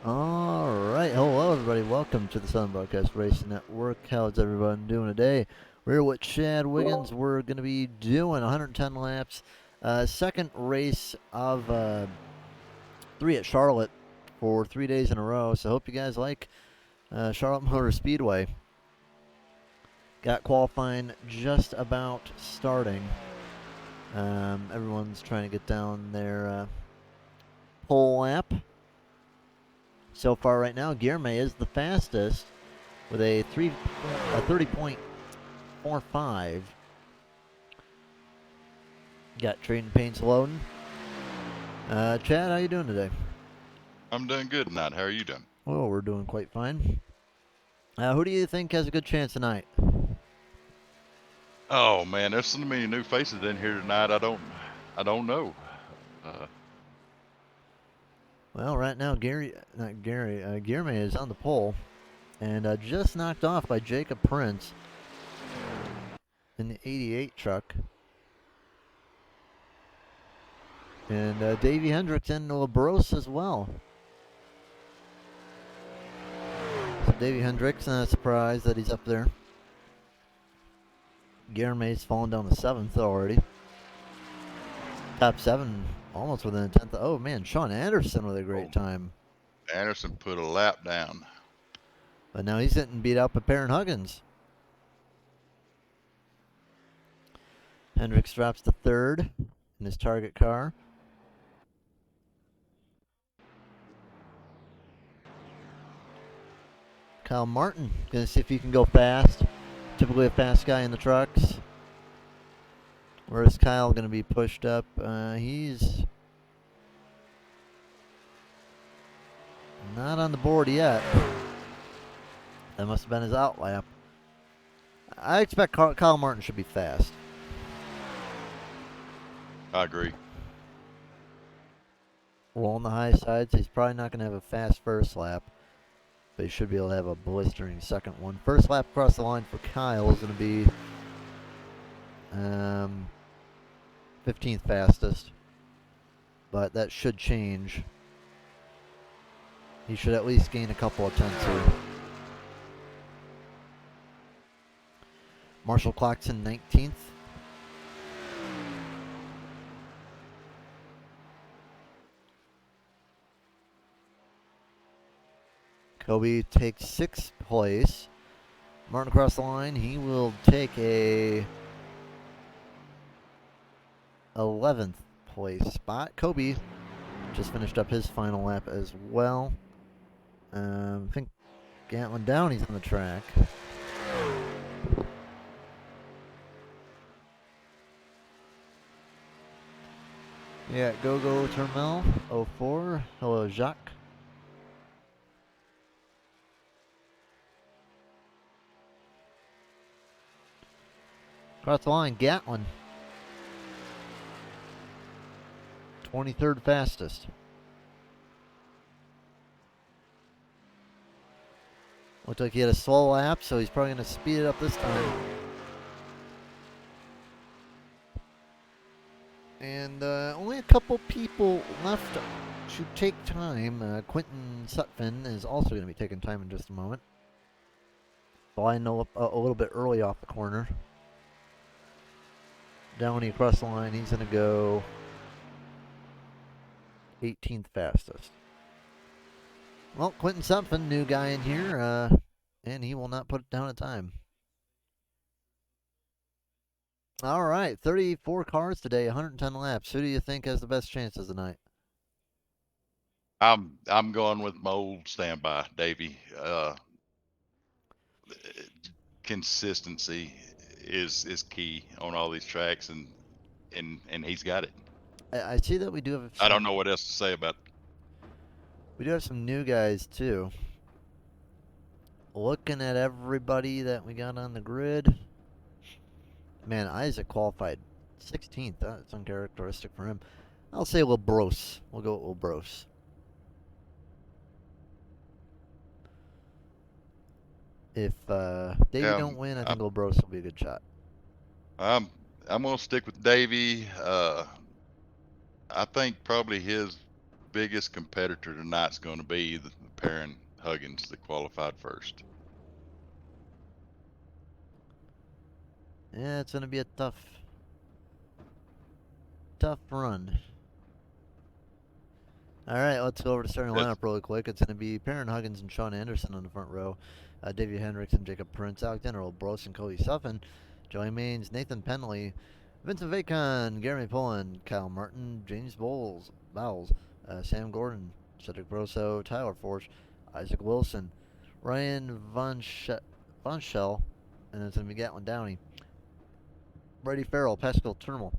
All right, hello everybody. Welcome to the Southern Broadcast Racing Network. How's everyone doing today? We're here with Chad Wiggins. We're going to be doing 110 laps, second race of three at Charlotte for 3 days in a row. So hope you guys like Charlotte Motor Speedway. Got qualifying just about starting. Everyone's trying to get down their pole lap. So far right now, Guilherme is the fastest with a 30.45. Got Trading Paints loading. Chad, how you doing today? I'm doing good tonight. How are you doing? Well, we're doing quite fine. Who do you think has a good chance tonight? Oh man, there's so many new faces in here tonight. I don't know. Uh, Well, right now, Guilherme is on the pole and just knocked off by Jacob Prince in the 88 truck. And Davey Hendricks and LaBrosse as well. So Davey Hendricks, not surprised that he's up there. Guilherme's fallen down to 7th already. Top 7, almost within a 10th. Oh man, Sean Anderson with a oh, great time. Anderson put a lap down. But now he's getting beat out by Perrin Huggins. Hendricks drops to 3rd in his target car. Kyle Martin, gonna see if he can go fast. Typically a fast guy in the trucks. Where's Kyle gonna be pushed up? He's not on the board yet. That must have been his out lap. I expect Kyle Martin should be fast. I agree. Rolling the high sides, he's probably not gonna have a fast first lap, but he should be able to have a blistering second one. First lap across the line for Kyle is going to be 15th fastest, but that should change. He should at least gain a couple of tenths here. Marshall Clarkson 19th. Kobe takes 6th place. Martin across the line. He will take a 11th place spot. Kobe just finished up his final lap as well. I think Gatlin Downey's on the track. Yeah, Go Terminal 04. Hello, Jacques. Across the line, Gatlin. 23rd fastest. Looked like he had a slow lap, so he's probably going to speed it up this time. And only a couple people left to take time. Quentin Sutphin is also going to be taking time in just a moment. So I know a little bit early off the corner. Downey across the line, he's going to go 18th fastest. Well, Quentin Sutphin, new guy in here, and he will not put down a time. All right, 34 cars today, 110 laps. Who do you think has the best chances tonight? I'm going with my old standby, Davey. Consistency is key on all these tracks, and he's got it. I see that we do have I don't some know what else to say about. new guys too. Looking at everybody that we got on the grid, man, Isaac qualified 16th. That's uncharacteristic for him. I'll say LaBrosse. We'll go with LaBrosse. If Davey Yeah, don't win, I I'm think LaBrosse will be a good shot. I'm I'm gonna stick with Davey. I think probably his biggest competitor tonight's going to be the Perrin Huggins that qualified first. Yeah, it's going to be a tough run. All right, let's go over to starting Yes. lineup really quick. It's going to be Perrin Huggins and Sean Anderson on the front row. Davey Hendrickson, Jacob Prince, Alexander Olbros, and Cody Suffin. Joey Maines, Nathan Penley, Vincent Vacon, Jeremy Pullen, Kyle Martin, James Bowles, Sam Gordon, Cedric Broso, Tyler Forge, Isaac Wilson, Ryan Von Schell, and it's going to be Gatlin Downey, Brady Farrell, Pascal Turmel,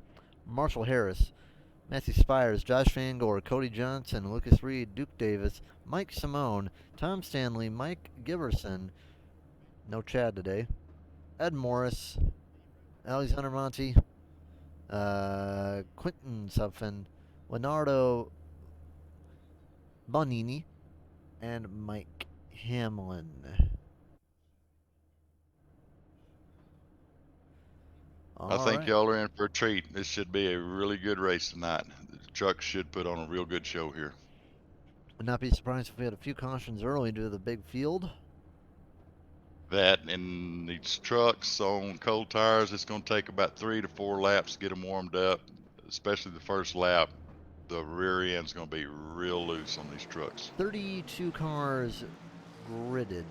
Marshall Harris, Matthew Spires, Josh Fangor, Cody Johnson, Lucas Reed, Duke Davis, Mike Simone, Tom Stanley, Mike Giverson, no Chad today, Ed Morris, Alexander Monti, Quentin Suffin, Leonardo Bonini, and Mike Hamlin. I All think right. y'all are in for a treat. This should be a really good race tonight. The trucks should put on a real good show here. Would not be surprised if we had a few cautions early due to the big field. That and these trucks on cold tires, it's going to take about 3 to 4 laps to get them warmed up, especially the first lap. The rear end's going to be real loose on these trucks. 32 cars gridded.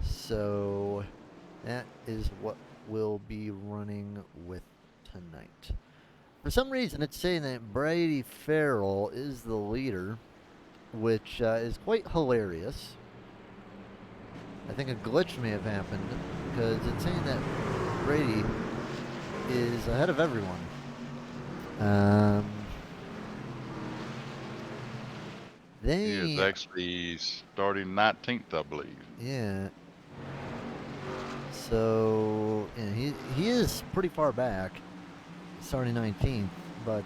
So that is what we'll be running with tonight. For some reason, it's saying that Brady Farrell is the leader, which is quite hilarious. I think a glitch may have happened because it's saying that Brady is ahead of everyone. He is actually starting 19th, I believe. Yeah. So yeah, he is pretty far back, starting 19th, but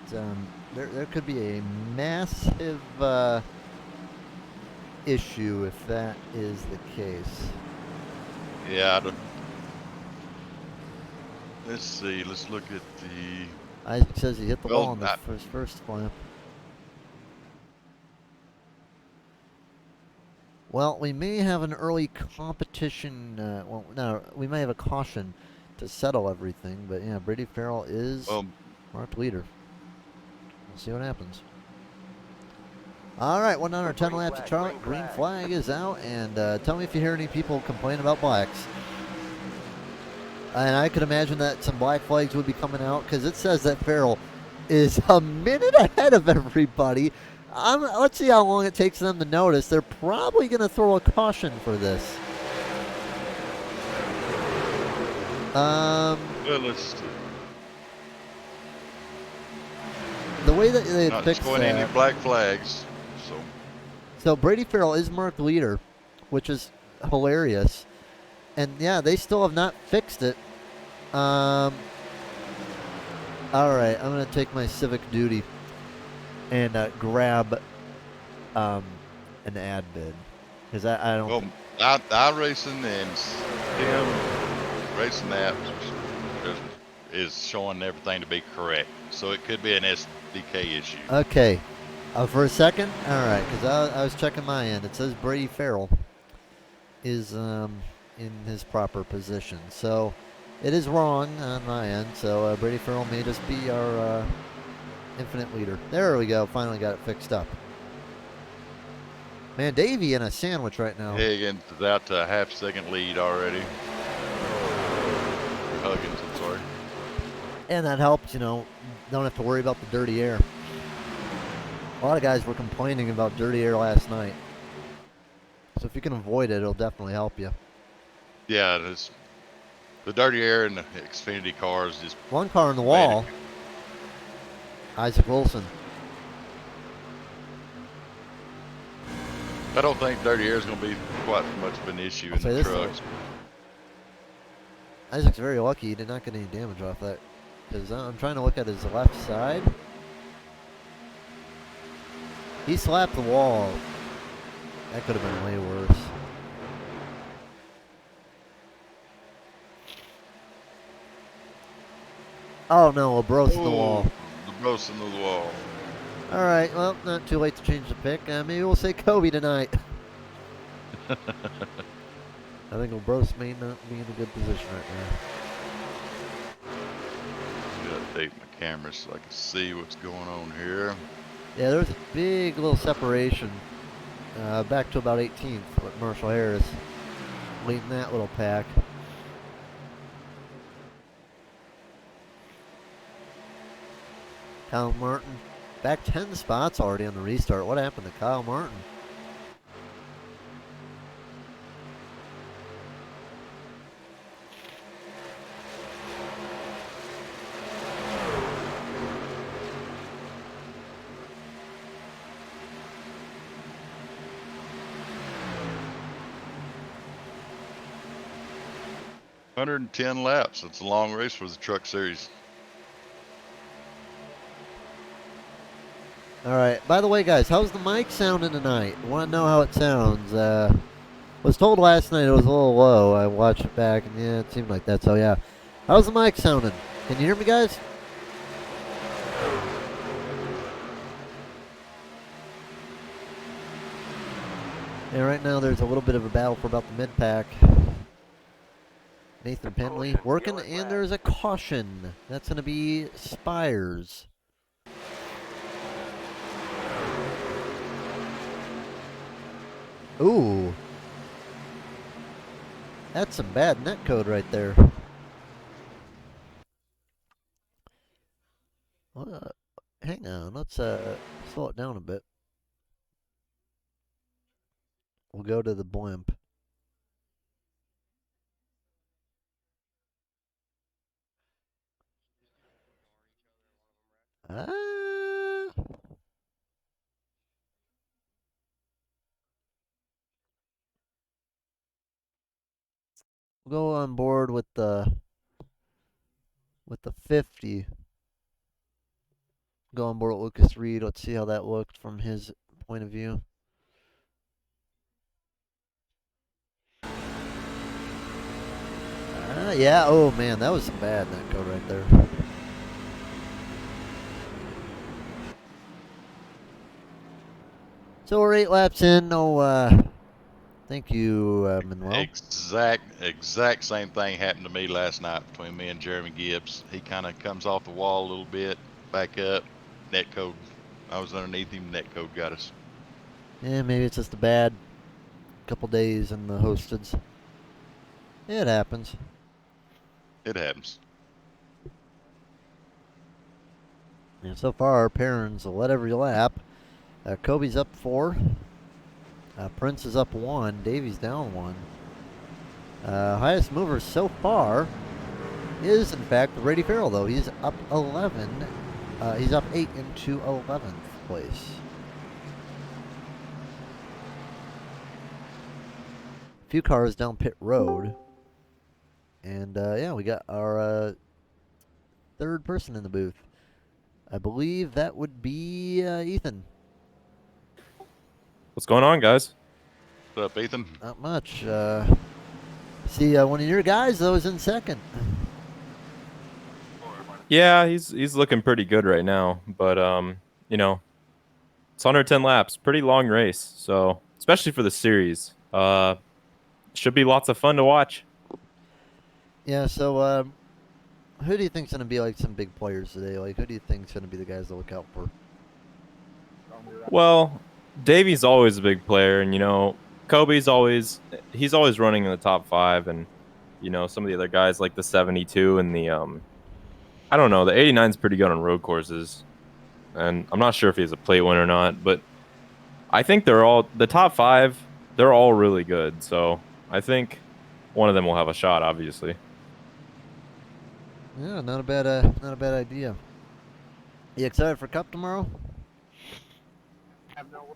there could be a massive issue if that is the case. Yeah. Let's see. Let's look at the. Isaac says he hit the Well, wall on the first lap. Well, we may have an early competition. Well, no, we may have a caution to settle everything. But yeah, Brady Farrell is marked leader. We'll see what happens. All right, 110 laps of Charlotte. Green flag is out, and tell me if you hear any people complain about blacks. And I could imagine that some black flags would be coming out because it says that Farrell is a minute ahead of everybody. Let's see how long it takes them to notice. They're probably going to throw a caution for this. Well, let's see. The way that they Not fixed showing any black flags. So Brady Farrell is marked leader, which is hilarious. And yeah, they still have not fixed it. All right, I'm going to take my civic duty and grab an ad bid because I don't. Well, I racing and him racing that is showing everything to be correct. So it could be an SDK issue. Okay, for a second, all right, because I was checking my end. It says Brady Farrell is in his proper position, so it is wrong on my end. So Brady Farrell may just be our infinite leader. There we go. Finally got it fixed up. Man, Davey in a sandwich right now. Higgins is out to a half-second lead already. Huggins, I'm sorry. And that helps, don't have to worry about the dirty air. A lot of guys were complaining about dirty air last night. So if you can avoid it, it'll definitely help you. Yeah, the dirty air in the Xfinity cars just. One car on the wall. Isaac Wilson. I don't think dirty air is going to be quite much of an issue in the trucks. Isaac's very lucky he did not get any damage off that. Because I'm trying to look at his left side. He slapped the wall. That could have been way worse. Oh no, LeBros in the wall. LeBros in the wall. All right, well, not too late to change the pick. Maybe we'll say Kobe tonight. I think Obros may not be in a good position right now. Gotta update my camera so I can see what's going on here. Yeah, there's a big little separation back to about 18th with Marshall Harris leading that little pack. Kyle Martin back 10 spots already on the restart. What happened to Kyle Martin? $110 laps. It's a long race for the Truck Series. All right. By the way, guys, how's the mic sounding tonight? Want to know how it sounds? Was told last night it was a little low. I watched it back, and yeah, it seemed like that. So yeah, how's the mic sounding? Can you hear me, guys? Yeah, right now there's a little bit of a battle for about the mid pack. Nathan Penley working, and there's a caution. That's going to be Spires. Ooh. That's some bad net code right there. Hang on, let's slow it down a bit. We'll go to the blimp. Ah. We'll go on board with the 50. Go on board with Lucas Reed. Let's see how that looked from his point of view. Yeah. Oh man, that was some bad net code right there. So we're 8 laps in. No, thank you, Manuel. Exact same thing happened to me last night between me and Jeremy Gibbs. He kind of comes off the wall a little bit, back up, net code. I was underneath him, net code got us. Yeah, maybe it's just a bad couple days in the hosteds. It happens. It happens. And so far, Perrin's led every lap. Kobe's up 4. Prince is up 1. Davies down 1. Highest mover so far is, in fact, Brady Farrell, though. He's up 11. He's up 8 into 11th place. A few cars down pit road. And, yeah, we got our third person in the booth. I believe that would be Ethan. What's going on, guys? What's up, Ethan? Not much. See, one of your guys, though, is in second. Yeah, he's looking pretty good right now, but you know, it's 110 laps, pretty long race, so especially for the series, should be lots of fun to watch. Yeah, so who do you think's going to be like some big players today? Like, who do you think's going to be the guys to look out for? Well, Davey's always a big player, and you know, Kobe's always running in the top 5, and you know, some of the other guys like the 72 and the I don't know, the 89's pretty good on road courses, and I'm not sure if he's a plate win or not, but I think they're all the top 5. They're all really good, so I think one of them will have a shot. Obviously, Yeah, not a bad idea. You excited for Cup tomorrow?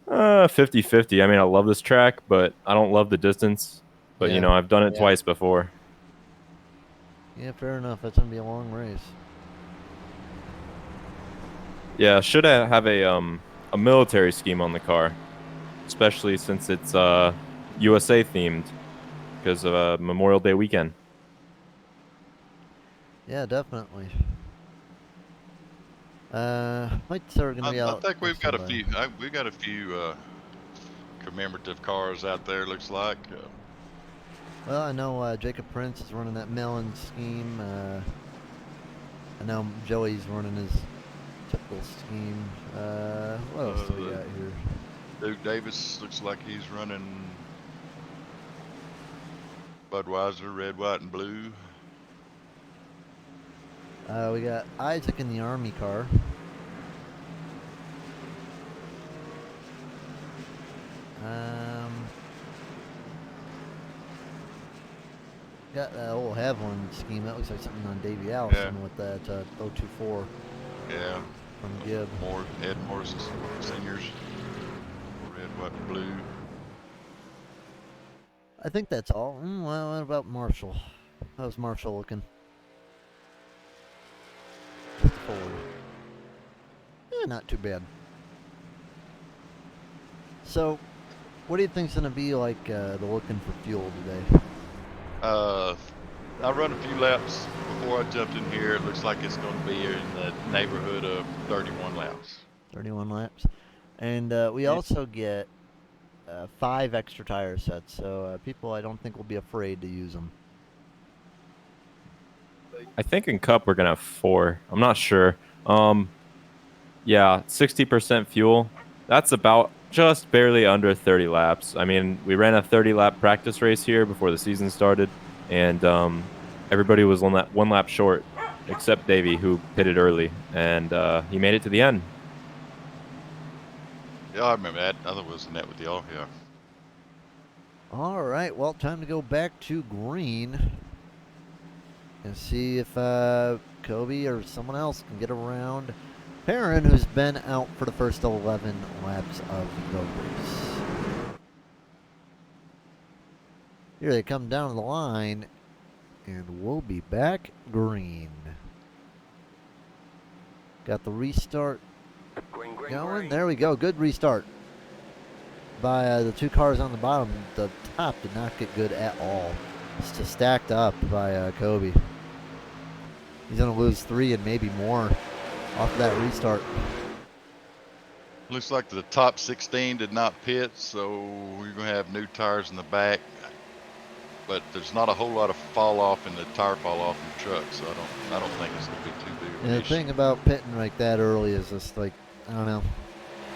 50-50. I mean, I love this track, but I don't love the distance. But Yeah. you know, I've done it twice before. Yeah, fair enough. That's gonna be a long race. Yeah, should I have a military scheme on the car, especially since it's USA themed because of Memorial Day weekend. Yeah, definitely. Lights are gonna be I out. think we've next got a Sunday. few. We got a few commemorative cars out there. Looks like. Well, I know Jacob Prince is running that melon scheme. I know Joey's running his typical scheme. What else do we got here? Duke Davis looks like he's running Budweiser, red, white, and blue. We got Isaac in the Army car. Got that old Haviland scheme. That looks like something on Davey Allison with that 024 Yeah. from Gibb. Ed Morris Seniors. Red, white, and blue. I think that's all. Well, what about Marshall? How's Marshall looking? Just forward. Not too bad. So, what do you think's gonna be like the looking for fuel today? I run a few laps before I jumped in here. It looks like it's going to be in the neighborhood of 31 laps. 31 laps. And we also get 5 extra tire sets, so people I don't think will be afraid to use them. I think in Cup we're gonna have 4. I'm not sure. Yeah, 60% fuel. That's about just barely under 30 laps. I mean, we ran a 30-lap practice race here before the season started, and everybody was one lap short, except Davey, who pitted early, and he made it to the end. Yeah, I remember that. I was in that with y'all. Yeah. All right, well, time to go back to green and see if Kobe or someone else can get around Perrin, who's been out for the first 11 laps of the race. Here they come down the line, and we'll be back green. Got the restart going. There we go. Good restart by the 2 cars on the bottom. The top did not get good at all. It's just stacked up by Kobe. He's going to lose 3 and maybe more off of that restart. Looks like the top 16 did not pit, so we're going to have new tires in the back. But there's not a whole lot of fall off in the tire fall off in the truck, so I don't think it's going to be too big of an The issue. thing about pitting like that early is just like, I don't know.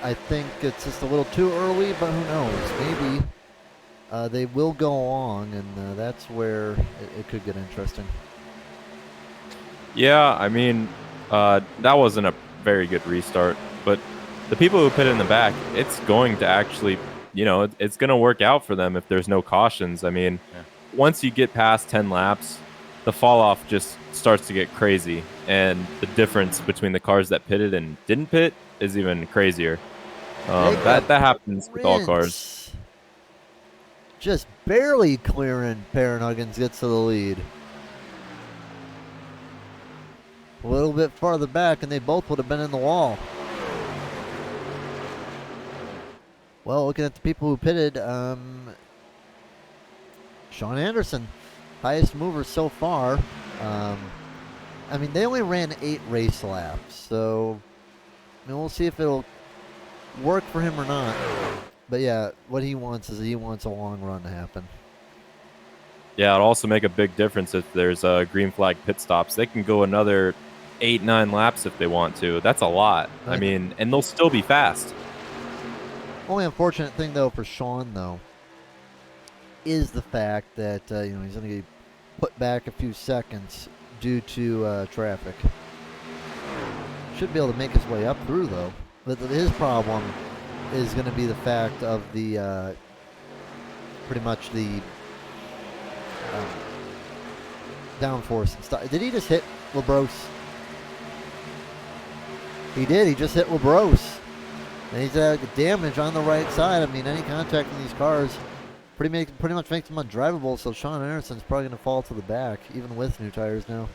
I think it's just a little too early, but who knows? Maybe they will go along, and that's where it could get interesting. Yeah, I mean, that wasn't a very good restart, but the people who pit in the back, it's going to actually, it's going to work out for them if there's no cautions. I mean, once you get past 10 laps, the fall off just starts to get crazy, and the difference between the cars that pitted and didn't pit is even crazier. That happens with all cars. Just barely clearing Perrin Huggins gets to the lead. A little bit farther back, and they both would have been in the wall. Well, looking at the people who pitted, Sean Anderson, highest mover so far. I mean, they only ran 8 race laps, so we'll see if it'll work for him or not. But yeah, what he wants is he wants a long run to happen. Yeah, it'll also make a big difference if there's green flag pit stops. They can go another 8-9 laps if they want to. That's a lot. I mean, and they'll still be fast. Only unfortunate thing though for Sean though is the fact that he's going to get put back a few seconds due to traffic. Should be able to make his way up through though. But his problem is going to be the fact of the pretty much the downforce and stuff. Did he just hit LaBrose? He did. He just hit LaBrose. And he's damage on the right side. I mean, any contact in these cars pretty much makes them undrivable. So Sean Anderson's probably going to fall to the back, even with new tires now.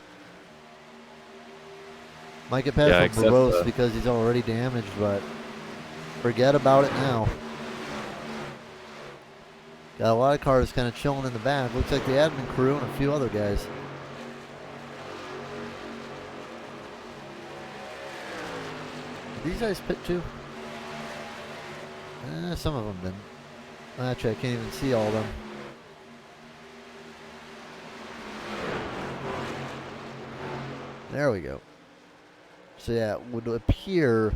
Might get past LaBrose because he's already damaged, but forget about it now. Got a lot of cars kind of chilling in the back. Looks like the admin crew and a few other guys. these guys pit too? Some of them didn't. Actually, I can't even see all of them. There we go. So yeah, it would appear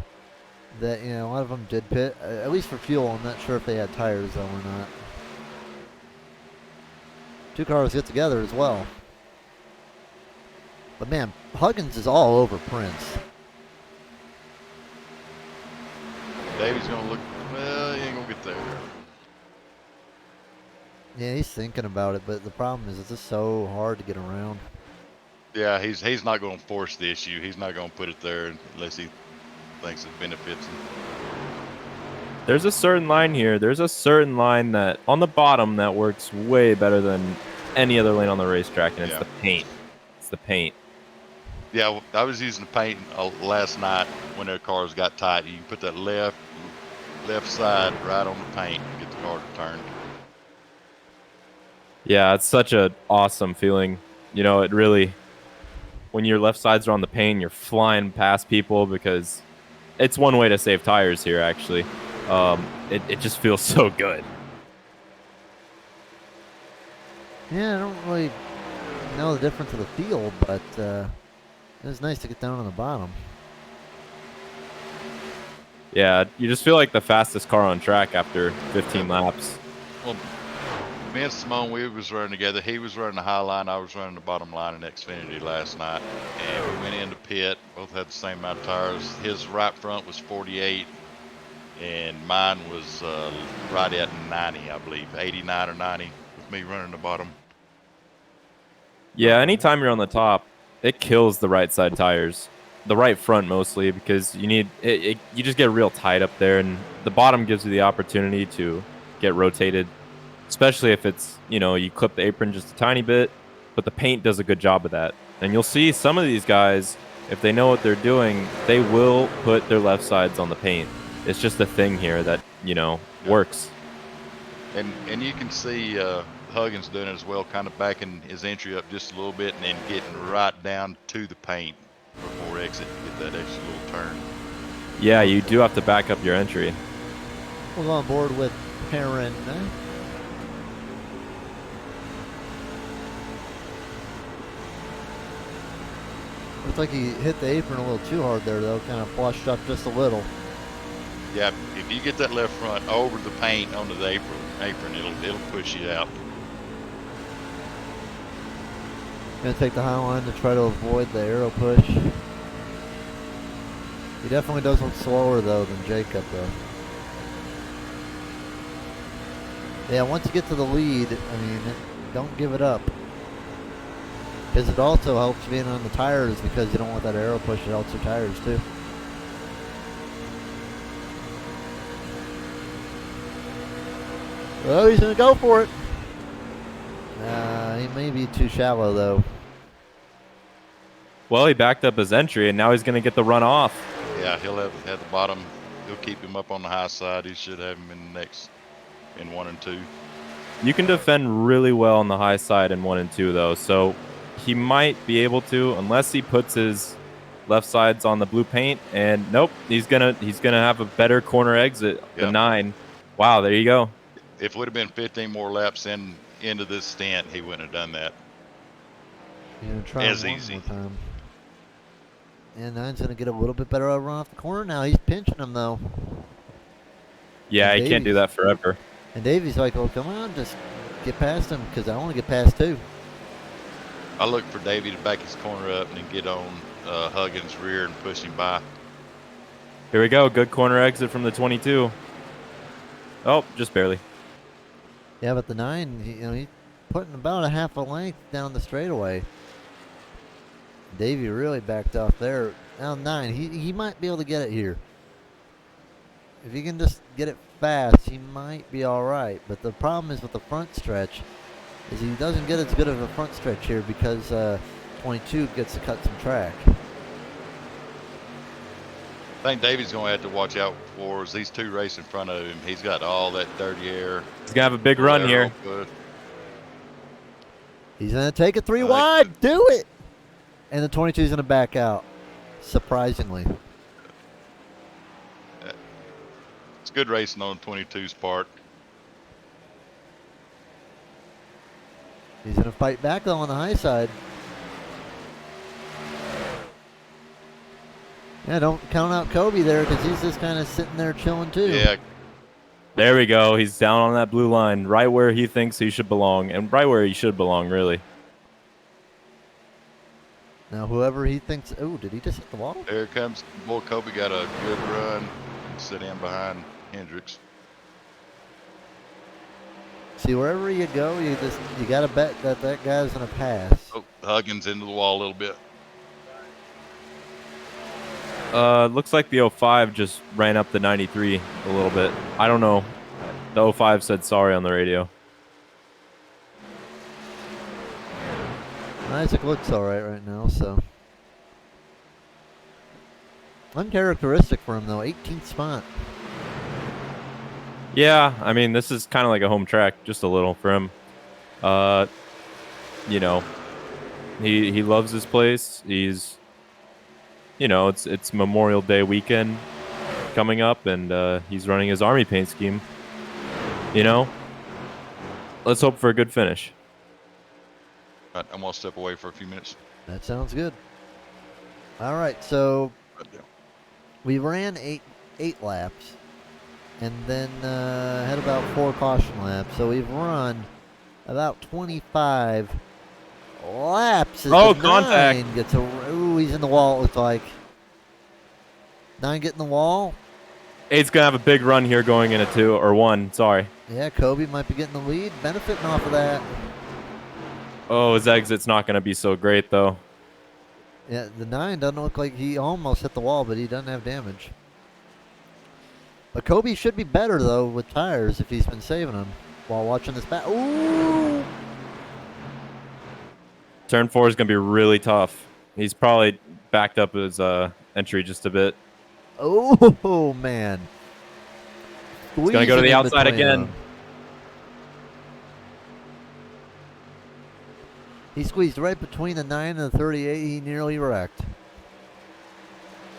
that a lot of them did pit, at least for fuel. I'm not sure if they had tires though or not. Two cars get together as well. But man, Huggins is all over Prince. Davy's gonna look. Well, he ain't gonna get there. Yeah, he's thinking about it, but the problem is it's just so hard to get around. Yeah, he's not gonna force the issue. He's not gonna put it there unless he thinks it benefits him. There's a certain line here. There's a certain line that on the bottom that works way better than any other lane on the racetrack, and it's the paint. It's the paint. Yeah, I was using the paint last night when their cars got tight. You can put that left side right on the paint and get the car to turn. Yeah, it's such an awesome feeling. It really, when your left sides are on the paint, you're flying past people because it's one way to save tires here, actually. It just feels so good. Yeah, I don't really know the difference of the field, but it was nice to get down on the bottom. Yeah, you just feel like the fastest car on track after 15 laps. Well, me and Simone, we was running together. He was running the high line. I was running the bottom line in Xfinity last night. And we went into pit. Both had the same amount of tires. His right front was 48. And mine was right at 90, I believe. 89 or 90 with me running the bottom. Yeah, anytime you're on the top, it kills the right side tires. The right front mostly, because you need it. You just get real tight up there, and the bottom gives you the opportunity to get rotated, especially if it's, you clip the apron just a tiny bit, but the paint does a good job of that. And you'll see some of these guys, if they know what they're doing, they will put their left sides on the paint. It's just a thing here that, works. And you can see Huggins doing it as well, kind of backing his entry up just a little bit and then getting right down to the paint before exit to get that extra little turn. Yeah, you do have to back up your entry. We'll go on board with Perrin. Looks like he hit the apron a little too hard there, though. Kind of flushed up just a little. Yeah, if you get that left front over the paint onto the apron, it'll push you out. Gonna take the high line to try to avoid the aero push. He definitely does look slower though than Jacob though. Yeah, once you get to the lead, I mean, don't give it up. Because it also helps being on the tires because you don't want that aero push. It helps your tires too. Oh, he's gonna go for it. He may be too shallow though. Well, he backed up his entry, and now he's going to get the run off. Yeah, he'll have the bottom. He'll keep him up on the high side. He should have him in 1 and 2. You can defend really well on the high side in 1 and 2, though. So he might be able to, unless he puts his left sides on the blue paint. And nope, he's gonna have a better corner exit. The 9. Wow, there you go. If it would have been 15 more laps into this stint, he wouldn't have done that. Yeah, try as one easy. More time. And 9's going to get a little bit better run off the corner now. He's pinching him, though. Yeah, he can't do that forever. And Davy's like, oh, come on, just get past him because I want to get past too. I look for Davy to back his corner up and then get on Huggins' rear and push him by. Here we go. Good corner exit from the 22. Oh, just barely. Yeah, but the 9, he's putting about a half a length down the straightaway. Davey really backed off there. Now 9, he might be able to get it here. If he can just get it fast, he might be all right. But the problem is with the front stretch is he doesn't get as good of a front stretch here because 22 gets to cut some track. I think Davy's going to have to watch out for is these 2 race in front of him. He's got all that dirty air. He's going to have a big run here. He's going to take it 3 wide. Do it! And the 22 is going to back out, surprisingly. good racing on 22's part. He's going to fight back, though, on the high side. Yeah, don't count out Kobe there because he's just kind of sitting there chilling, too. Yeah. There we go. He's down on that blue line, right where he thinks he should belong, and right where he should belong, really. Now, whoever he thinks... Oh, did he just hit the wall? There comes... Boy, Kobe got a good run. Sit in behind Hendricks. See, wherever you go, you got to bet that that guy's going to pass. Oh, Huggins into the wall a little bit. Looks like the 05 just ran up the 93 a little bit. I don't know. The 05 said sorry on the radio. Isaac looks all right now, so. Uncharacteristic for him, though. 18th spot. Yeah, I mean, this is kind of like a home track, just a little for him. You know, he loves his place. He's, you know, it's Memorial Day weekend coming up, and he's running his Army paint scheme. You know, let's hope for a good finish. I'm going to step away for a few minutes. That sounds good. All right, so we ran eight laps, and then had about 4 caution laps. So we've run about 25 laps. Oh, contact! 9 gets a. Ooh, he's in the wall. It looks like 9 getting the wall. 8's gonna have a big run here going into 2 or 1. Sorry. Yeah, Kobe might be getting the lead, benefiting off of that. Oh, his exit's not gonna be so great though. Yeah, the 9 doesn't look like he almost hit the wall, but he doesn't have damage. But Kobe should be better, though, with tires if he's been saving them while watching this back. Ooh! Turn 4 is going to be really tough. He's probably backed up his entry just a bit. Oh, man. He's going to go to the outside again. He squeezed right between the 9 and the 38. He nearly wrecked.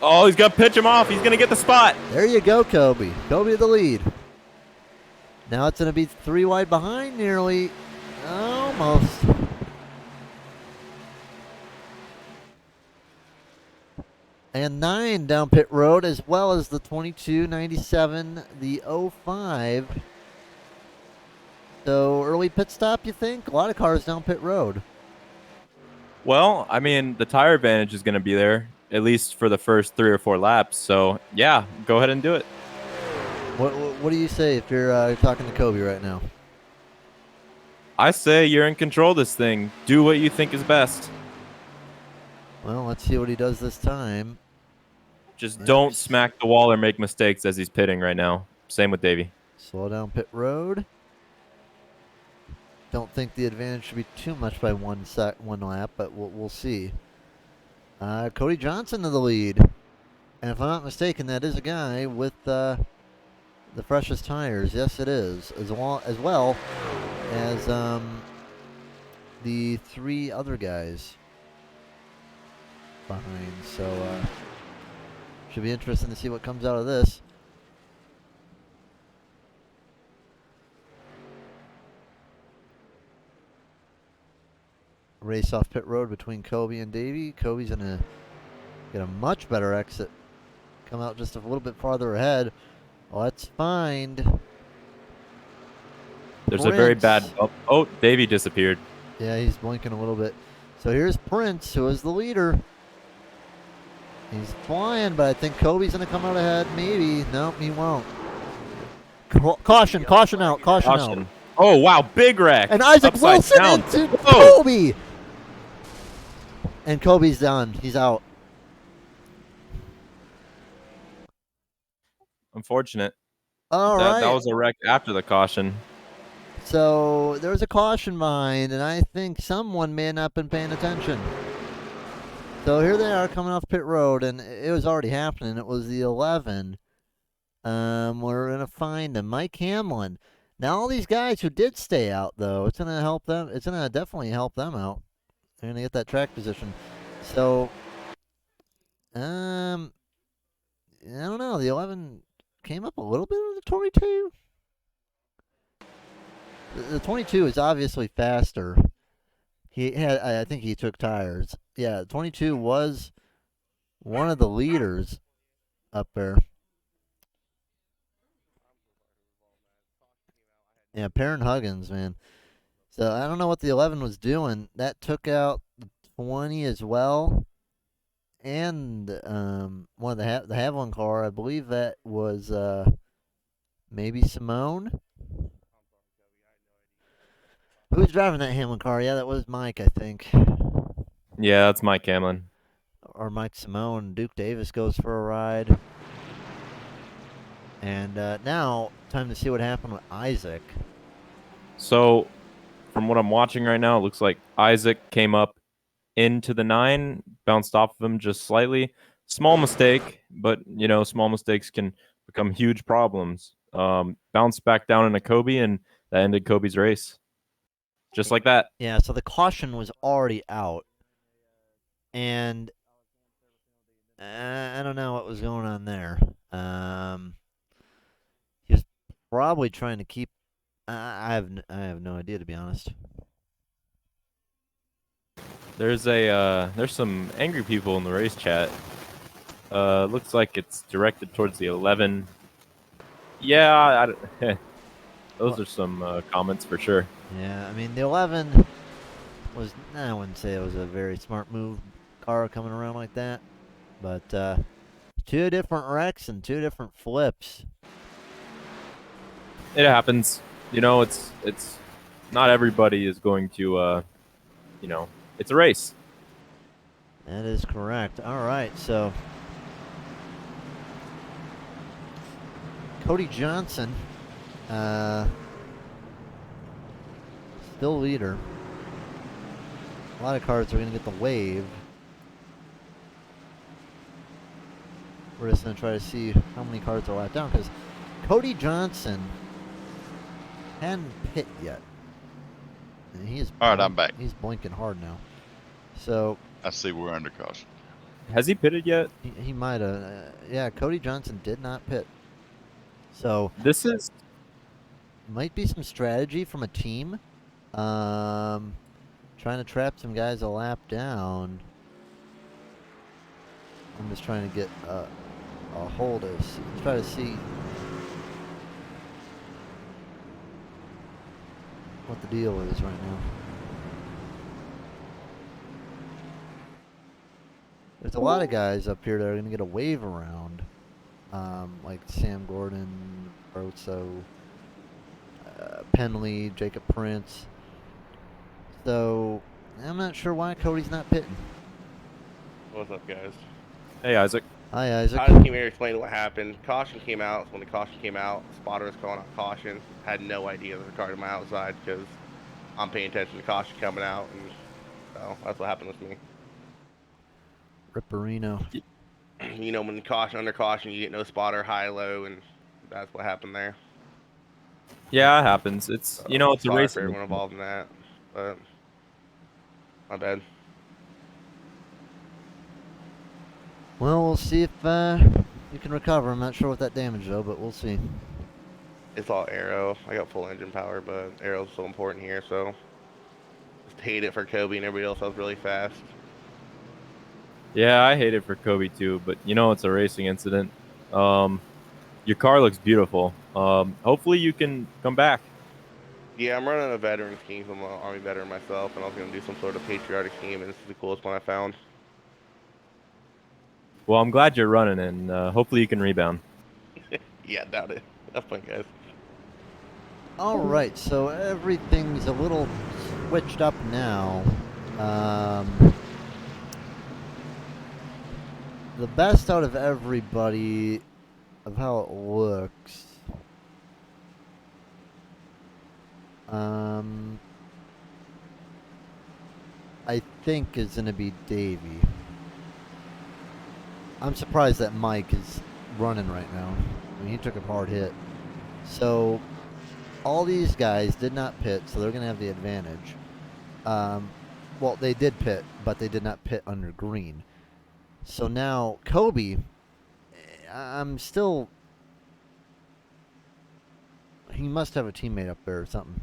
Oh, he's going to pitch him off. He's going to get the spot. There you go, Kobe. Kobe the lead. Now it's going to be 3 wide behind nearly. Almost. And 9 down pit road, as well as the 22.97, the 05. So early pit stop, you think? A lot of cars down pit road. Well, I mean, the tire advantage is going to be there, at least for the first 3 or 4 laps. So, yeah, go ahead and do it. What do you say if you're talking to Kobe right now? I say you're in control of this thing. Do what you think is best. Well, let's see what he does this time. Just don't smack the wall or make mistakes as he's pitting right now. Same with Davey. Slow down pit road. Don't think the advantage should be too much by one lap, but we'll see. Cody Johnson to the lead. And if I'm not mistaken, that is a guy with the freshest tires. Yes, it is. As well as the 3 other guys behind. So should be interesting to see what comes out of this. Race off pit road between Kobe and Davey. Kobe's going to get a much better exit. Come out just a little bit farther ahead. Let's find. There's Prince. a very bad. Oh, Davey disappeared. Yeah, he's blinking a little bit. So here's Prince, who is the leader. He's flying, but I think Kobe's going to come out ahead. Maybe. Nope, he won't. Caution out. Oh, wow, big wreck. And Isaac Upside Wilson down. into Oh. Kobe. And Kobe's done. He's out. Unfortunate. All right. That was a wreck after the caution. So there was a caution behind, and I think someone may have not been paying attention. So here they are coming off pit road, and it was already happening. It was the 11. We're going to find him. Mike Hamlin. Now all these guys who did stay out, though, it's going to help them. It's going to definitely help them out. They're going to get that track position. So, I don't know. The 11 came up a little bit on the 22. The 22 is obviously faster. He had, I think he took tires. Yeah, 22 was one of the leaders up there. Yeah, Perrin Huggins, man. So I don't know what the 11 was doing. That took out the 20 as well, and one of the Haviland car. I believe that was maybe Simone. Who was driving that Hamlin car? Yeah, that was Mike, I think, Yeah, that's Mike Hamlin. or Mike Simone. Duke Davis goes for a ride, and now time to see what happened with Isaac. So, from what I'm watching right now, it looks like Isaac came up into the 9, bounced off of him just slightly. Small mistake, but small mistakes can become huge problems. Bounced back down into Kobe, and that ended Kobe's race, just like that. Yeah, so the caution was already out, and I don't know what was going on there. He was probably trying to keep. I have no idea, to be honest. There's some angry people in the race chat. Looks like it's directed towards the 11. Yeah, those are some comments for sure. Yeah, I mean the 11 was. I wouldn't say it was a very smart move, car coming around like that, but two different wrecks and two different flips. It happens. It's not everybody is going to it's a race. That is correct. All right, so Cody Johnson, still leader. A lot of cars are going to get the wave. We're just going to try to see how many cars are left down because Cody Johnson hadn't pit yet. And he is All right, I'm back. He's blinking hard now. So I see we're under caution. Has he pitted yet? he might have. Yeah, Cody Johnson did not pit. So This is might be some strategy from a team. Trying to trap some guys a lap down. I'm just trying to get a hold of. Try to see what the deal is right now. There's a lot of guys up here that are going to get a wave around, like Sam Gordon, Broso, Penley, Jacob Prince. So I'm not sure why Cody's not pitting. What's up, guys? Hey Isaac. Hi, Isaac. I just came here to explain what happened. Caution came out. So when the caution came out, spotter was calling out caution. Had no idea there was a car to my outside because I'm paying attention to caution coming out, and so that's what happened with me. Ripperino. You know, when caution under caution, you get no spotter, high, low, and that's what happened there. Yeah, it happens. It's it's a Sorry race. for everyone involved in that, but my bad. Well, we'll see if you can recover. I'm not sure what that damage though, but we'll see. It's all aero. I got full engine power, but aero's so important here, so just hate it for Kobe and everybody else. I was really fast. Yeah, I hate it for Kobe too, but it's a racing incident. Your car looks beautiful. Hopefully you can come back. Yeah, I'm running a veteran scheme. I'm an Army veteran myself, and I was going to do some sort of patriotic scheme, and this is the coolest one I found. Well, I'm glad you're running, and hopefully you can rebound. Yeah, doubt it. Have fun, guys. All right, so everything's a little switched up now. The best out of everybody of how it looks. I think is going to be Davey. I'm surprised that Mike is running right now. I mean, he took a hard hit. So, all these guys did not pit, so they're going to have the advantage. Well, they did pit, but they did not pit under green. So now, Kobe, I'm still He must have a teammate up there or something.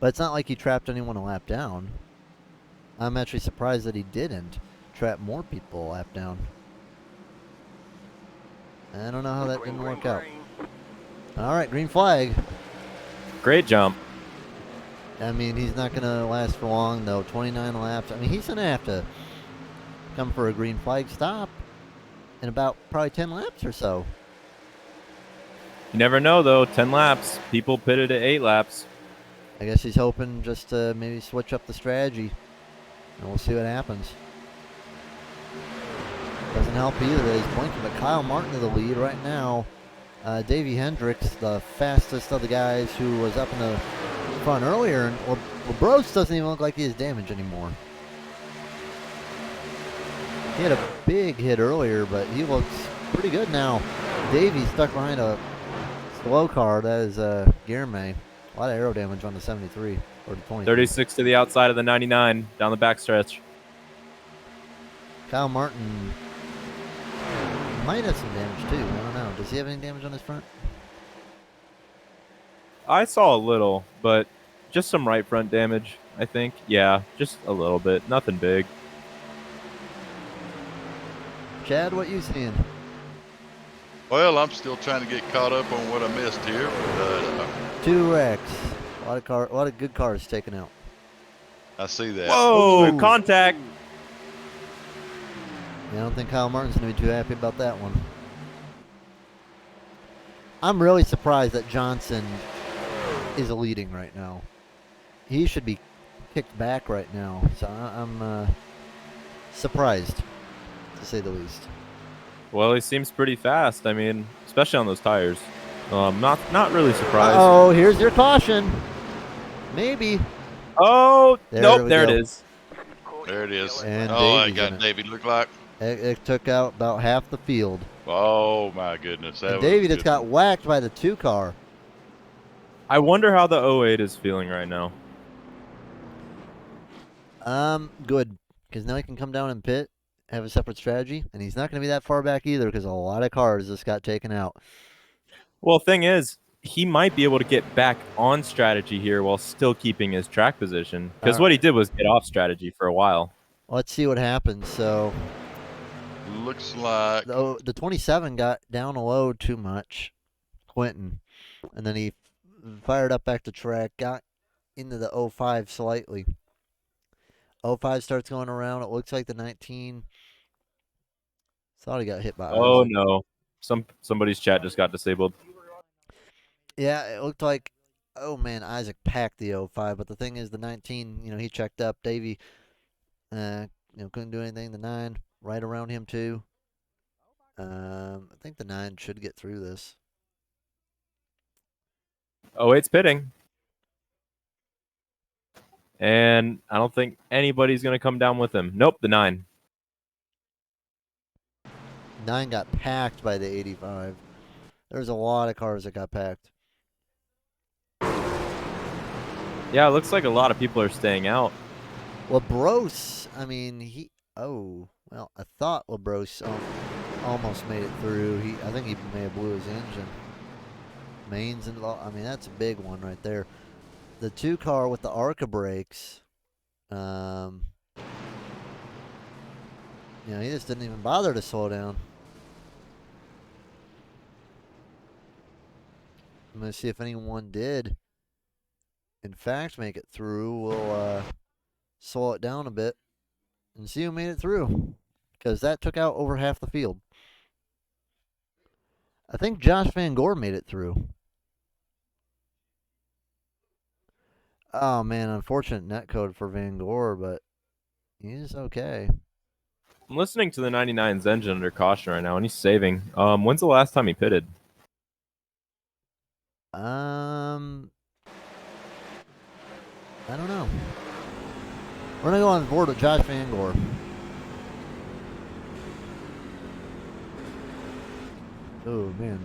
But it's not like he trapped anyone a lap down. I'm actually surprised that he didn't trap more people a lap down. I don't know how that didn't work out. All right, green flag. Great jump. I mean, he's not going to last for long, though. 29 laps. I mean, he's going to have to come for a green flag stop in about probably 10 laps or so. You never know, though. 10 laps. People pitted at 8 laps. I guess he's hoping just to maybe switch up the strategy, and we'll see what happens. Doesn't help either that he's blinking, but Kyle Martin to the lead right now. Davey Hendricks, the fastest of the guys who was up in the front earlier, and LeBros doesn't even look like he has damage anymore. He had a big hit earlier, but he looks pretty good now. Davey's stuck behind a slow car. That is Guillerme. A lot of aero damage on the 73 or the 20. 36 to the outside of the 99 down the backstretch. Kyle Martin might have some damage too. I don't know. Does he have any damage on his front? I saw a little, but just some right front damage, I think. Yeah, just a little bit. Nothing big. Chad, what you seeing? Well, I'm still trying to get caught up on what I missed here. But, 2 wrecks. A lot of good cars taken out. I see that. Whoa! Ooh. Contact! Yeah, I don't think Kyle Martin's going to be too happy about that one. I'm really surprised that Johnson is leading right now. He should be kicked back right now. So I'm surprised, to say the least. Well, he seems pretty fast. I mean, especially on those tires. Not really surprised. Oh, here's your caution. Maybe. Oh, There nope, we there go. it is. There it is. And Oh, I Davy's in got it. Davey look like. It took out about half the field. Oh my goodness. That And was Davey a just good got one. whacked by the 2 car. I wonder how the 08 is feeling right now. Good. Because now he can come down and pit, have a separate strategy, and he's not going to be that far back either because a lot of cars just got taken out. Well, thing is, he might be able to get back on strategy here while still keeping his track position. Because what he did was get off strategy for a while. Let's see what happens. So Looks like. the 27 got down low too much, Quentin, and then he fired up back to track, got into the 05 slightly. 05 starts going around. It looks like the 19 thought he got hit by Oh Isaac. no, somebody's chat just got disabled. Yeah, it looked like, oh man, Isaac packed the 05, but the thing is the 19, he checked up. Davey, couldn't do anything. The 9 right around him too. I think the 9 should get through this. Oh, it's pitting. And I don't think anybody's going to come down with him. Nope, the 9. 9 got packed by the 85. There's a lot of cars that got packed. Yeah, it looks like a lot of people are staying out. LeBros, I mean, I thought LeBros almost made it through. I think he may have blew his engine. Mains and I mean, that's a big one right there. The 2 car with the ARCA brakes, he just didn't even bother to slow down. I'm going to see if anyone did, in fact, make it through. We'll slow it down a bit and see who made it through, because that took out over half the field. I think Josh Van Gore made it through. Oh, man, unfortunate netcode for Van Gore, but he's okay. I'm listening to the 99's engine under caution right now, and he's saving. When's the last time he pitted? I don't know. We're going to go on board with Josh Van Gore. Oh, man.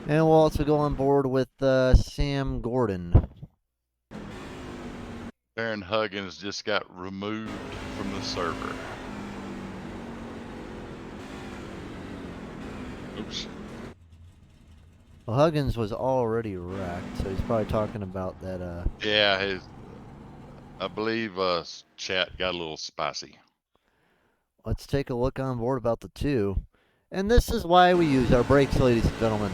And we'll also go on board with Sam Gordon. Aaron Huggins just got removed from the server. Oops. Well, Huggins was already wrecked, so he's probably talking about that. Yeah, I believe chat got a little spicy. Let's take a look on board about the 2. And this is why we use our brakes, ladies and gentlemen.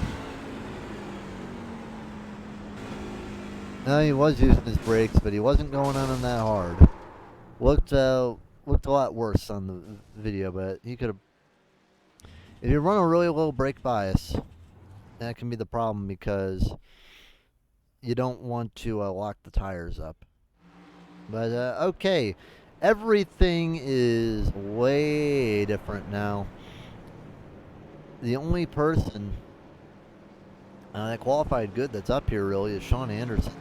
No, he was using his brakes, but he wasn't going on them that hard. Looked a lot worse on the video, but he could have. If you run a really low brake bias, that can be the problem because you don't want to lock the tires up. But okay, everything is way different now. The only person that qualified good that's up here really is Sean Anderson.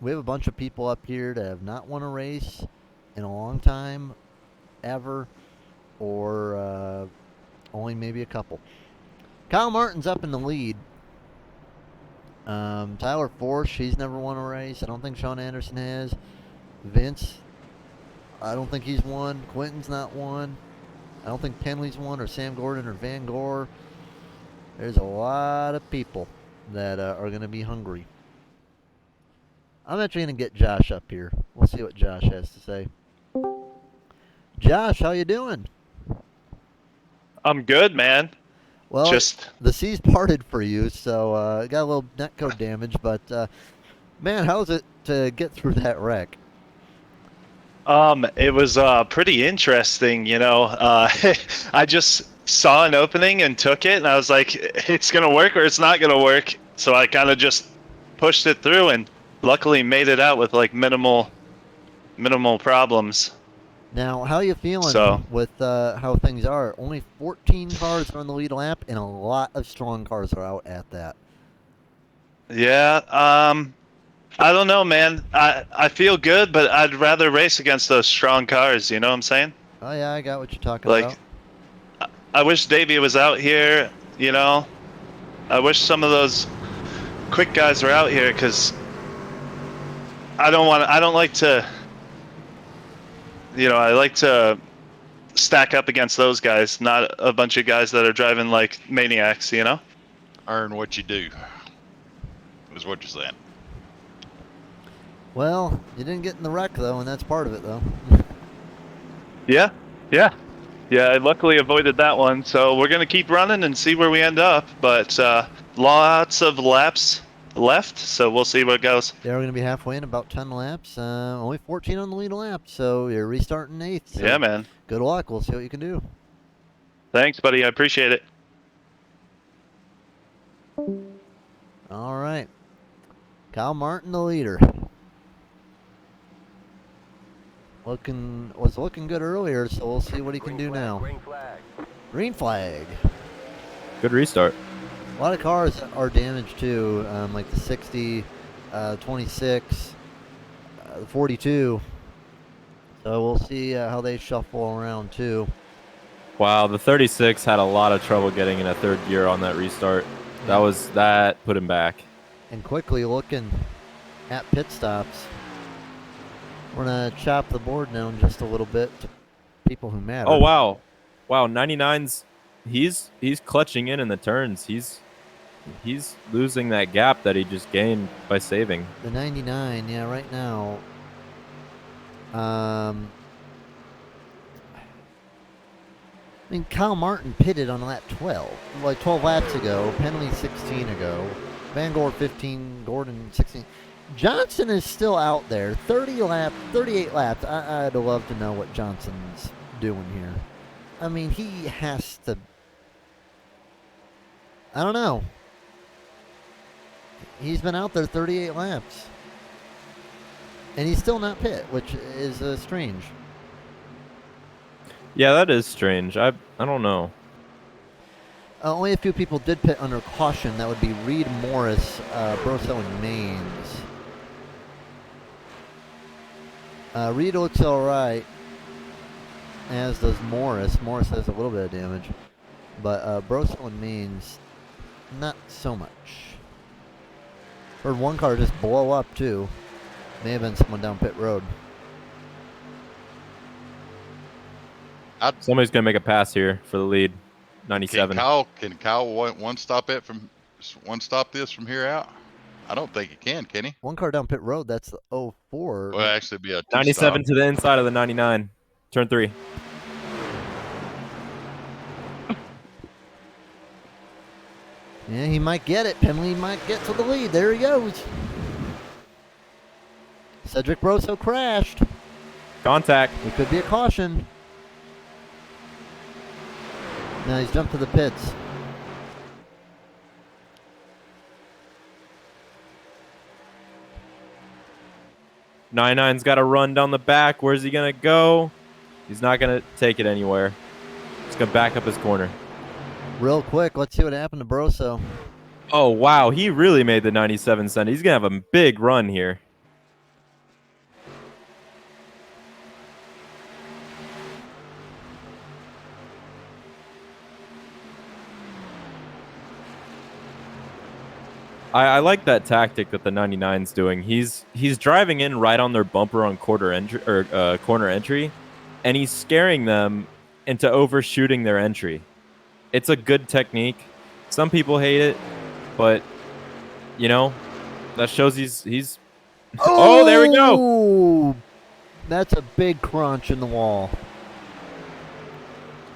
We have a bunch of people up here that have not won a race in a long time, ever, or only maybe a couple. Kyle Martin's up in the lead. Tyler Force, he's never won a race. I don't think Sean Anderson has. Vince, I don't think he's won. Quentin's not won. I don't think Penley's won, or Sam Gordon, or Van Gore. There's a lot of people that are going to be hungry. I'm actually going to get Josh up here. We'll see what Josh has to say. Josh, how you doing? I'm good, man. Well, Just the seas parted for you, so got a little netcode damage, but man, how was it to get through that wreck? it was pretty interesting, you know. I just saw an opening and took it, and I was like, it's gonna work or it's not gonna work. So I kind of just pushed it through, and luckily made it out with like minimal problems. Now, how you feeling So with how things are? Only 14 cars are on the lead lap, and a lot of strong cars are out at that. yeah, I don't know, man. I feel good, but I'd rather race against those strong cars. You know what I'm saying? Oh yeah, I got what you're talking Like, about. I wish Davey was out here. You know, I wish some of those quick guys were out here because I don't like to. You know, I like to stack up against those guys, not a bunch of guys that are driving like maniacs. You know? Earn what you do, is what you're saying. Well, you didn't get in the wreck though, and that's part of it though. Yeah, yeah. Yeah, I luckily avoided that one, so we're gonna keep running and see where we end up. But lots of laps left, so we'll see what goes. Yeah, we're going to be halfway in about 10 laps. Only 14 on the lead lap, so you're restarting 8th. So Yeah, man. good luck. We'll see what you can do. Thanks, buddy. I appreciate it. All right. Kyle Martin, the leader. Was looking good earlier, so we'll see what he can do now. Green flag. Green flag. Good restart. A lot of cars are damaged too, like the 60, 26, the 42. So we'll see how they shuffle around too. Wow, the 36 had a lot of trouble getting in a third gear on that restart. That put him back. And quickly looking at pit stops. We're going to chop the board down just a little bit to people who matter. Oh wow. Wow, 99's he's clutching in the turns. He's losing that gap that he just gained by saving. The 99, yeah, right now. I mean, Kyle Martin pitted on lap 12, like 12 laps ago. Penley 16 ago. Van Gore 15, Gordon 16. Johnson is still out there. 38 laps. I'd love to know what Johnson's doing here. I mean, he has to. I don't know. He's been out there 38 laps. And he's still not pit, which is strange. Yeah, that is strange. I don't know. Only a few people did pit under caution. That would be Reed, Morris, Broso, and Maines. Reed looks all right, as does Morris. Morris has a little bit of damage. But Broso and Maines, not so much. Heard one car just blow up, too. May have been someone down pit road. Somebody's going to make a pass here for the lead. 97. Can Kyle one stop this from here out? I don't think he can he? One car down pit road. That's the 04. Well, actually, be a 97 two-stop. to the inside of the 99. Turn 3. Yeah, he might get it. Penley might get to the lead. There he goes. Cedric Brosso crashed. Contact. It could be a caution. Now he's jumped to the pits. Nine's got to run down the back. Where's he going to go? He's not going to take it anywhere. He's going to back up his corner. Real quick, let's see what happened to Brosso. Oh, wow. He really made the 97 cent. He's going to have a big run here. I like that tactic that the 99's doing. He's driving in right on their bumper on corner entry, and he's scaring them into overshooting their entry. It's a good technique. Some people hate it, but you know, that shows he's Oh, there we go. That's a big crunch in the wall.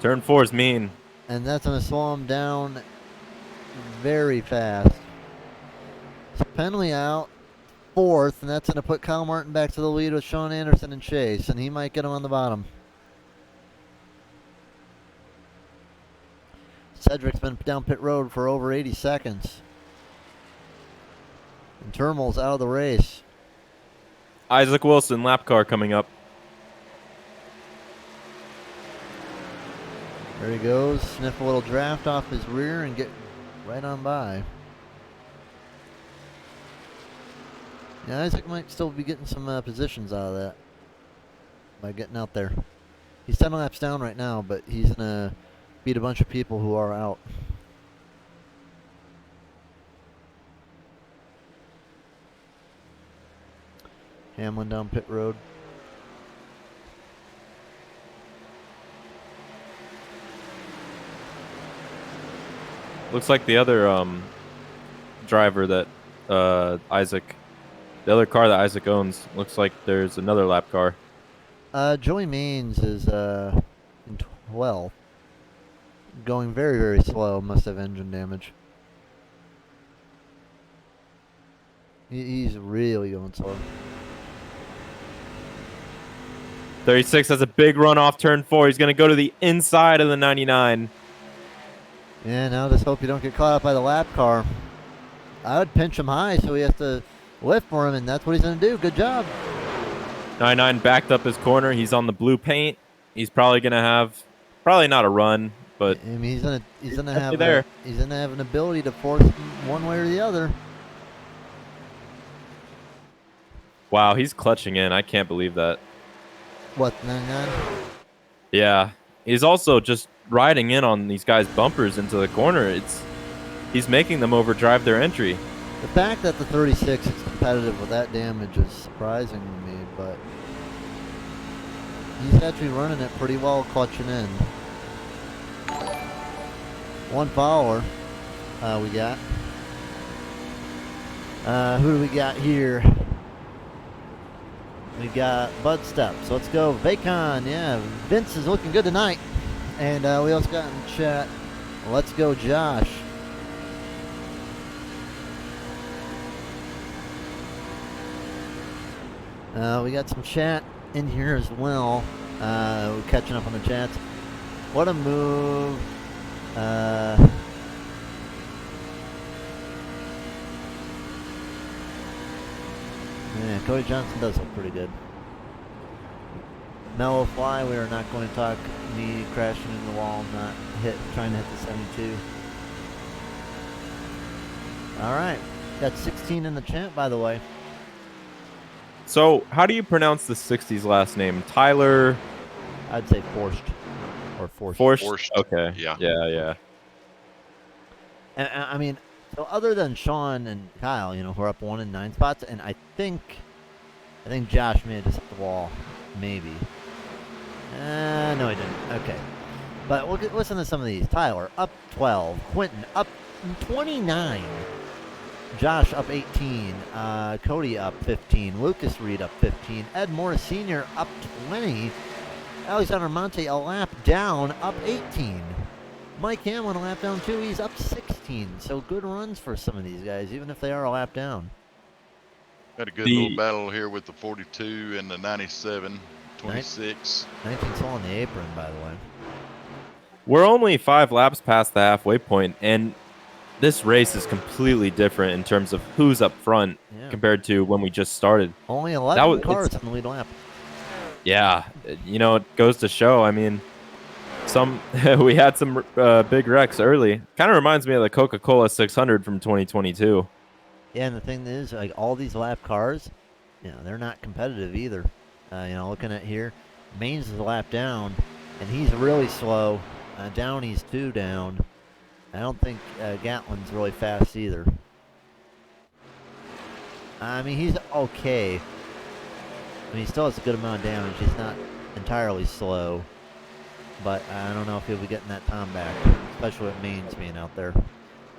Turn 4 is mean. And that's going to slow him down very fast. So Penley out, 4th, and that's going to put Kyle Martin back to the lead with Sean Anderson and Chase, and he might get him on the bottom. Cedric's been down pit road for over 80 seconds. And Termal's out of the race. Isaac Wilson, lap car coming up. There he goes. Sniff a little draft off his rear and get right on by. Yeah, Isaac might still be getting some positions out of that by getting out there. He's 10 laps down right now, but he's going to beat a bunch of people who are out. Hamlin down pit road. Looks like the other driver that Isaac, the other car that Isaac owns, looks like there's another lap car. Joey Means is in 12th. Going very, very slow. Must have engine damage. He's really going slow. 36 has a big run off turn 4. He's going to go to the inside of the 99. Yeah, now just hope you don't get caught up by the lap car. I would pinch him high so he has to lift for him, and that's what he's going to do. Good job. 99 backed up his corner. He's on the blue paint. He's probably going to have, probably not a run, but I mean, he's gonna have there. He's gonna have an ability to force him one way or the other. Wow, he's clutching in. I can't believe that. What, 99? Yeah, he's also just riding in on these guys' bumpers into the corner. He's making them overdrive their entry. The fact that the 36 is competitive with that damage is surprising to me, but he's actually running it pretty well, clutching in. One follower we got. Who do we got here? We got Bud Step. So let's go Vacon. Yeah, Vince is looking good tonight. And we also got in chat, let's go Josh. We got some chat in here as well. We're catching up on the chats. What a move. Yeah, Cody Johnson does look pretty good. Mellow Fly, we are not going to talk me crashing in the wall, not trying to hit the 72. Alright, got 16 in the chat, by the way. So, how do you pronounce the 60's last name? Tyler? I'd say Forced. Or Forced. Forced. Okay. Yeah. Yeah. And I mean, so other than Sean and Kyle, you know, who are up 1 and 9 spots, and I think Josh may have just hit the wall, maybe. No, he didn't. Okay, But listen to some of these. Tyler up 12. Quentin up 29. Josh up 18. Cody up 15. Lucas Reed up 15. Ed Morris Sr. up 20. Alexander Monte a lap down, up 18. Mike Hamlin a lap down too. He's up 16. So good runs for some of these guys, even if they are a lap down. Had a good little battle here with the 42 and the 97, 26. 19 still on the apron, by the way. We're only 5 laps past the halfway point, and this race is completely different in terms of who's up front compared to when we just started. Only 11 cars on the lead lap. Yeah, you know, it goes to show. I mean, we had some big wrecks early. Kind of reminds me of the Coca-Cola 600 from 2022. Yeah, and the thing is, like all these lap cars, you know, they're not competitive either. You know, looking at here, Maines is a lap down, and he's really slow. Downey's 2 down. I don't think Gatlin's really fast either. I mean, he's okay. I mean, he still has a good amount of damage. He's not entirely slow. But I don't know if he'll be getting that time back, especially with Maines being out there.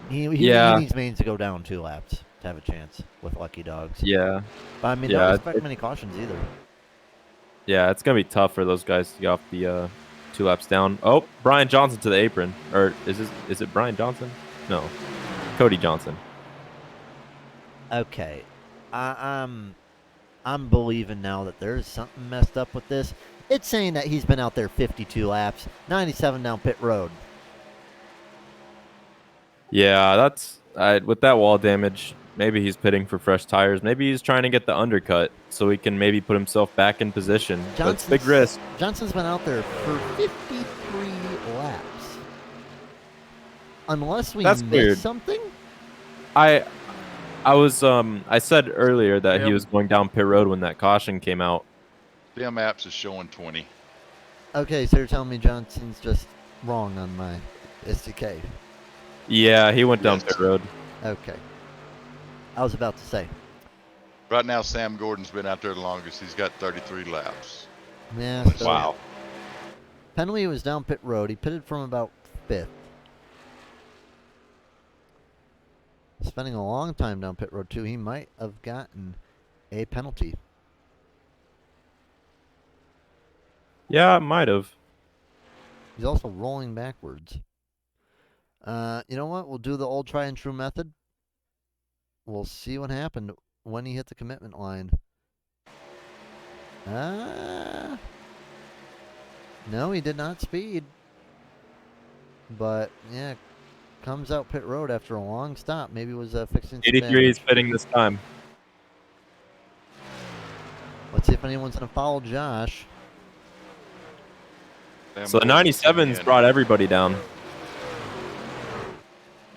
He needs Maines to go down 2 laps to have a chance with Lucky Dogs. Yeah. But I mean, don't expect many cautions either. Yeah, it's going to be tough for those guys to get off the 2 laps down. Oh, Brian Johnson to the apron. Or is it Brian Johnson? No. Cody Johnson. Okay. I'm believing now that there's something messed up with this. It's saying that he's been out there 52 laps, 97 down pit road. Yeah, that's with that wall damage. Maybe he's pitting for fresh tires. Maybe he's trying to get the undercut so he can maybe put himself back in position. That's big risk. Johnson's been out there for 53 laps. Unless we missed something? I said earlier that he was going down pit road when that caution came out. Them apps is showing 20. Okay, so you're telling me Johnson's just wrong on my SDK. Yeah, he went down pit road. Okay. I was about to say. Right now, Sam Gordon's been out there the longest. He's got 33 laps. Yeah. So wow. Penley was down pit road. He pitted from about 5th. Spending a long time down pit road, too. He might have gotten a penalty. Yeah, might have. He's also rolling backwards. You know what? We'll do the old try and true method. We'll see what happened when he hit the commitment line. No, he did not speed. But, yeah, comes out pit road after a long stop. Maybe was fixing some 83 is pitting this time. Let's see if anyone's going to follow Josh. So the 97's brought everybody down.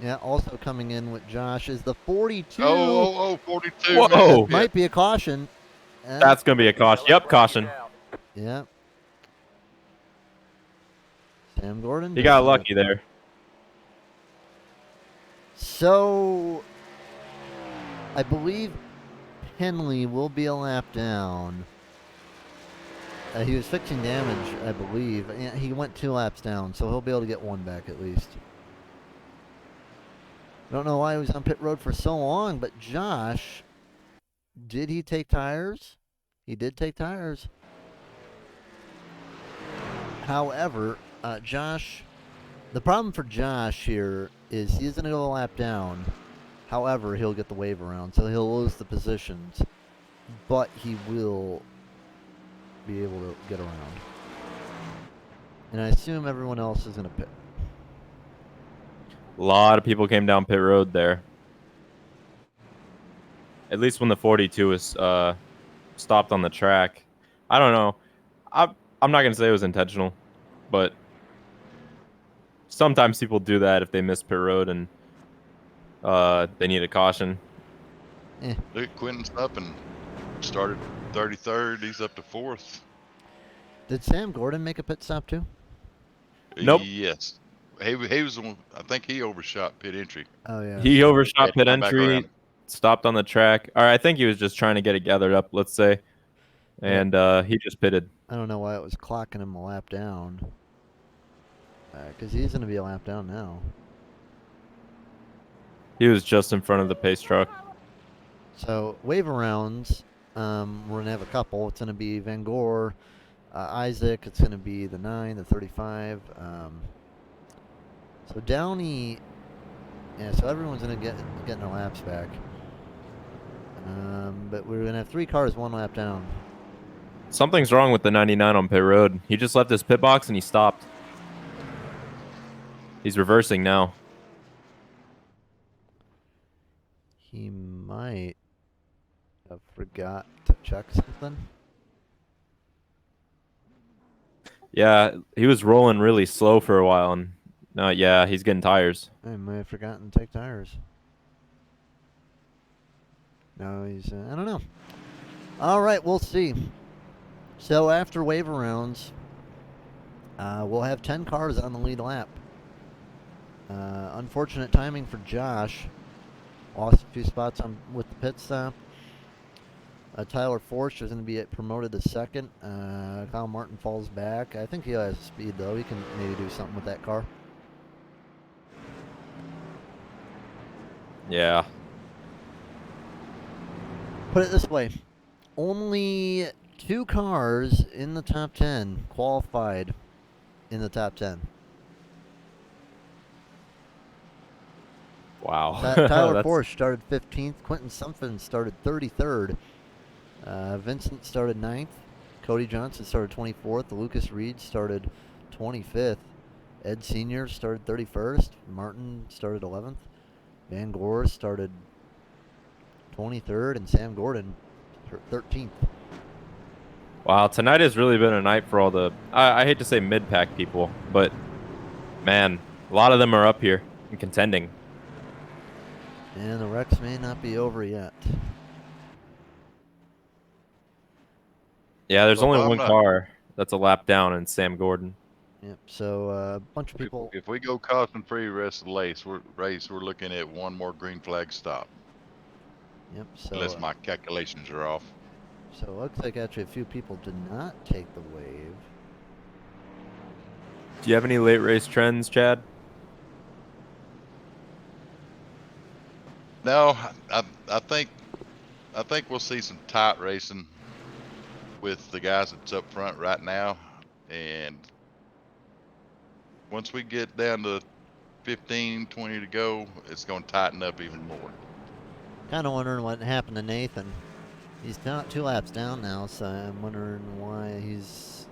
Yeah, also coming in with Josh is the 42. 42. Whoa. Might be a caution. That's going to be a caution. Yep, caution. Yeah. Sam Gordon. He got lucky there. So, I believe Henley will be a lap down. He was fixing damage, I believe. He went 2 laps down, so he'll be able to get 1 back at least. Don't know why he was on pit road for so long, but Josh, did he take tires? He did take tires. However, Josh, the problem for Josh here is he's going to go a lap down. However, he'll get the wave around, so he'll lose the positions. But he will be able to get around. And I assume everyone else is going to pit. A lot of people came down pit road there. At least when the 42 was stopped on the track. I don't know. I'm not going to say it was intentional, but sometimes people do that if they miss pit road and they need a caution. Look, Quentin's up and started 33rd. He's up to 4th. Did Sam Gordon make a pit stop too? Nope. Yes. He was on, I think he overshot pit entry. Oh, yeah. He overshot pit entry, stopped on the track. Or I think he was just trying to get it gathered up, let's say. And he just pitted. I don't know why it was clocking him a lap down. Because he's going to be a lap down now. He was just in front of the pace truck. So wave arounds, we're going to have a couple. It's going to be Van Gore, Isaac. It's going to be the 9, the 35. So Downey, yeah, so everyone's going to get their laps back. But we're going to have 3 cars 1 lap down. Something's wrong with the 99 on pit road. He just left his pit box and he stopped. He's reversing now. He might have forgot to check something. Yeah, he was rolling really slow for a while, and yeah, he's getting tires. I might have forgotten to take tires. No, he's, I don't know. All right, we'll see. So after wave rounds, we'll have 10 cars on the lead lap. Unfortunate timing for Josh. Lost a few spots with the pit stop. Tyler Forster is going to be promoted to second. Kyle Martin falls back. I think he has speed, though. He can maybe do something with that car. Yeah. Put it this way. Only 2 cars in the top 10 qualified in the top 10. Wow. Tyler Forster started 15th. Quentin Something started 33rd. Vincent started 9th. Cody Johnson started 24th. Lucas Reed started 25th. Ed Sr. started 31st. Martin started 11th. Van Gore started 23rd. And Sam Gordon 13th. Wow, tonight has really been a night for all the, I hate to say mid-pack people, but man, a lot of them are up here and contending. And the wrecks may not be over yet. Yeah, there's So only I'm one not- car that's a lap down, and Sam Gordon. Yep. So a bunch of people. If we go caution free rest of the race, we're looking at 1 more green flag stop. Yep. So Unless my calculations are off. So it looks like actually a few people did not take the wave. Do you have any late race trends, Chad? No, I think we'll see some tight racing with the guys that's up front right now, and once we get down to 15, 20 to go, it's going to tighten up even more. Kind of wondering what happened to Nathan. He's not 2 laps down now, so I'm wondering why he's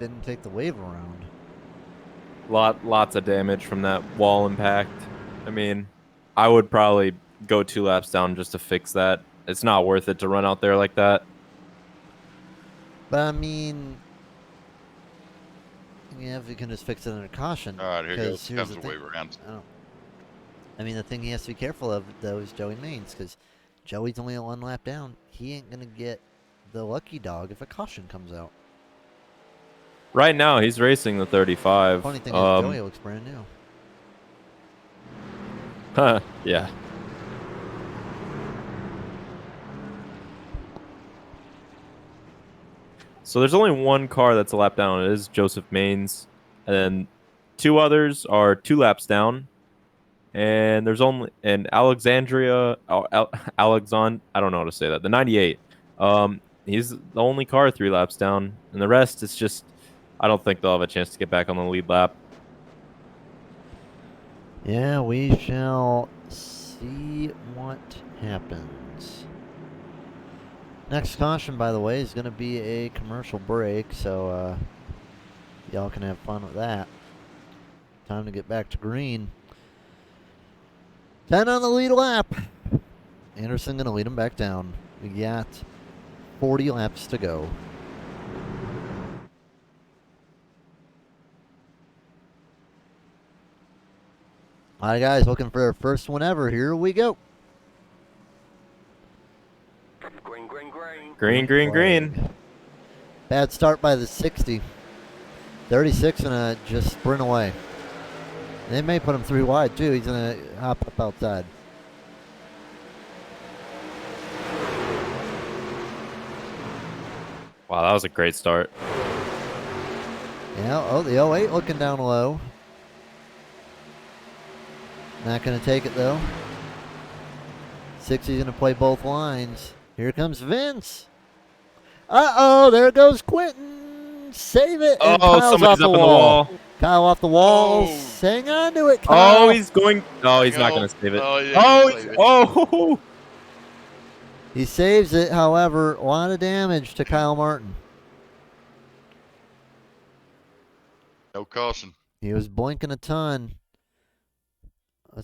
didn't take the wave around. Lots of damage from that wall impact. I mean, I would probably go 2 laps down just to fix that. It's not worth it to run out there like that. But I mean, yeah, if you can just fix it under caution. All right, here because goes comes the wave around. I mean, the thing he has to be careful of, though, is Joey Maines, because Joey's only 1 lap down. He ain't going to get the lucky dog if a caution comes out. Right now, he's racing the 35. Funny thing is, Joey looks brand new. Yeah. So there's only 1 car that's a lap down. It is Joseph Maines. And then 2 others are 2 laps down. And there's only Alexandria Alexand I don't know how to say that. The 98. He's the only car 3 laps down, and the rest is just I don't think they'll have a chance to get back on the lead lap. Yeah, we shall see what happens. Next caution, by the way, is going to be a commercial break, so y'all can have fun with that. Time to get back to green. 10 on the lead lap. Anderson going to lead him back down. We got 40 laps to go. All right, guys, looking for our first one ever. Here we go. Green, green, green. Green, green, green. Bad start by the 60. 36 gonna just sprint away. They may put him 3 wide too. He's gonna hop up outside. Wow, that was a great start. Yeah, oh, the 08 looking down low. Not going to take it, though. 60's going to play both lines. Here comes Vince. Uh-oh, there goes Quentin. Save it, and Oh, Kyle's off somebody's the up in the wall. wall. Kyle off the wall. Oh. Hang on to it, Kyle. Oh, he's going. Oh, he's not No, going to save it. no, he ain't Oh, gonna save it. oh. He saves it, however, a lot of damage to Kyle Martin. No caution. He was blinking a ton.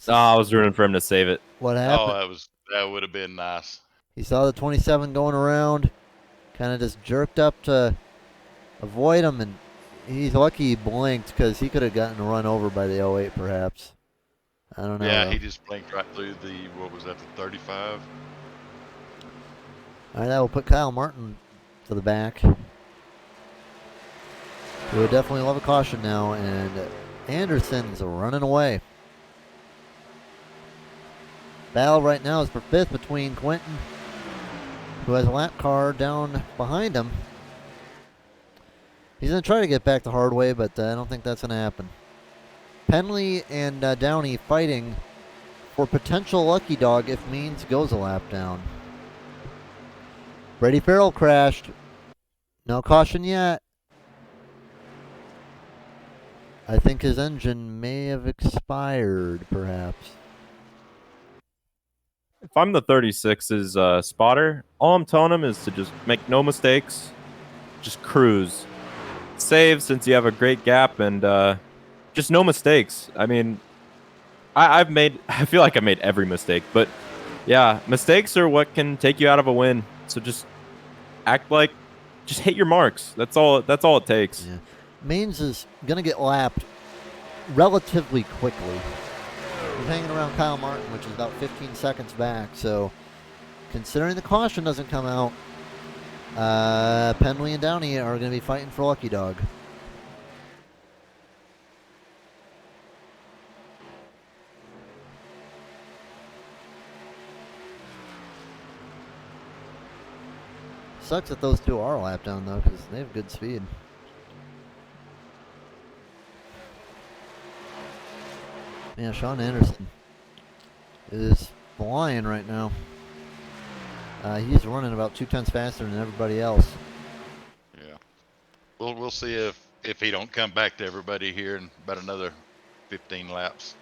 Oh, I was rooting for him to save it. What Oh, happened? that would have been nice. He saw the 27 going around, kind of just jerked up to avoid him, and he's lucky he blinked because he could have gotten run over by the 08 perhaps. I don't know. Yeah, though. he just blinked right through the, what was that, the 35? All right, that will put Kyle Martin to the back. We would definitely love a caution now, and Anderson's running away. Battle right now is for 5th between Quentin, who has a lap car down behind him. He's going to try to get back the hard way, but I don't think that's going to happen. Penley and Downey fighting for potential lucky dog if Means goes a lap down. Brady Farrell crashed. No caution yet. I think his engine may have expired, perhaps. If I'm the 36's spotter, all I'm telling him is to just make no mistakes, just cruise, save since you have a great gap, and just no mistakes. I mean, I feel like I made every mistake, but yeah, mistakes are what can take you out of a win. So just just hit your marks. That's all it takes. Yeah. Means is going to get lapped relatively quickly. He's hanging around Kyle Martin, which is about 15 seconds back. So, considering the caution doesn't come out, Penley and Downey are going to be fighting for lucky dog. Sucks that those two are a lap down, though, because they have good speed. Yeah, Sean Anderson is flying right now. He's running about 2 tenths faster than everybody else. Yeah. We'll see if he don't come back to everybody here in about another 15 laps.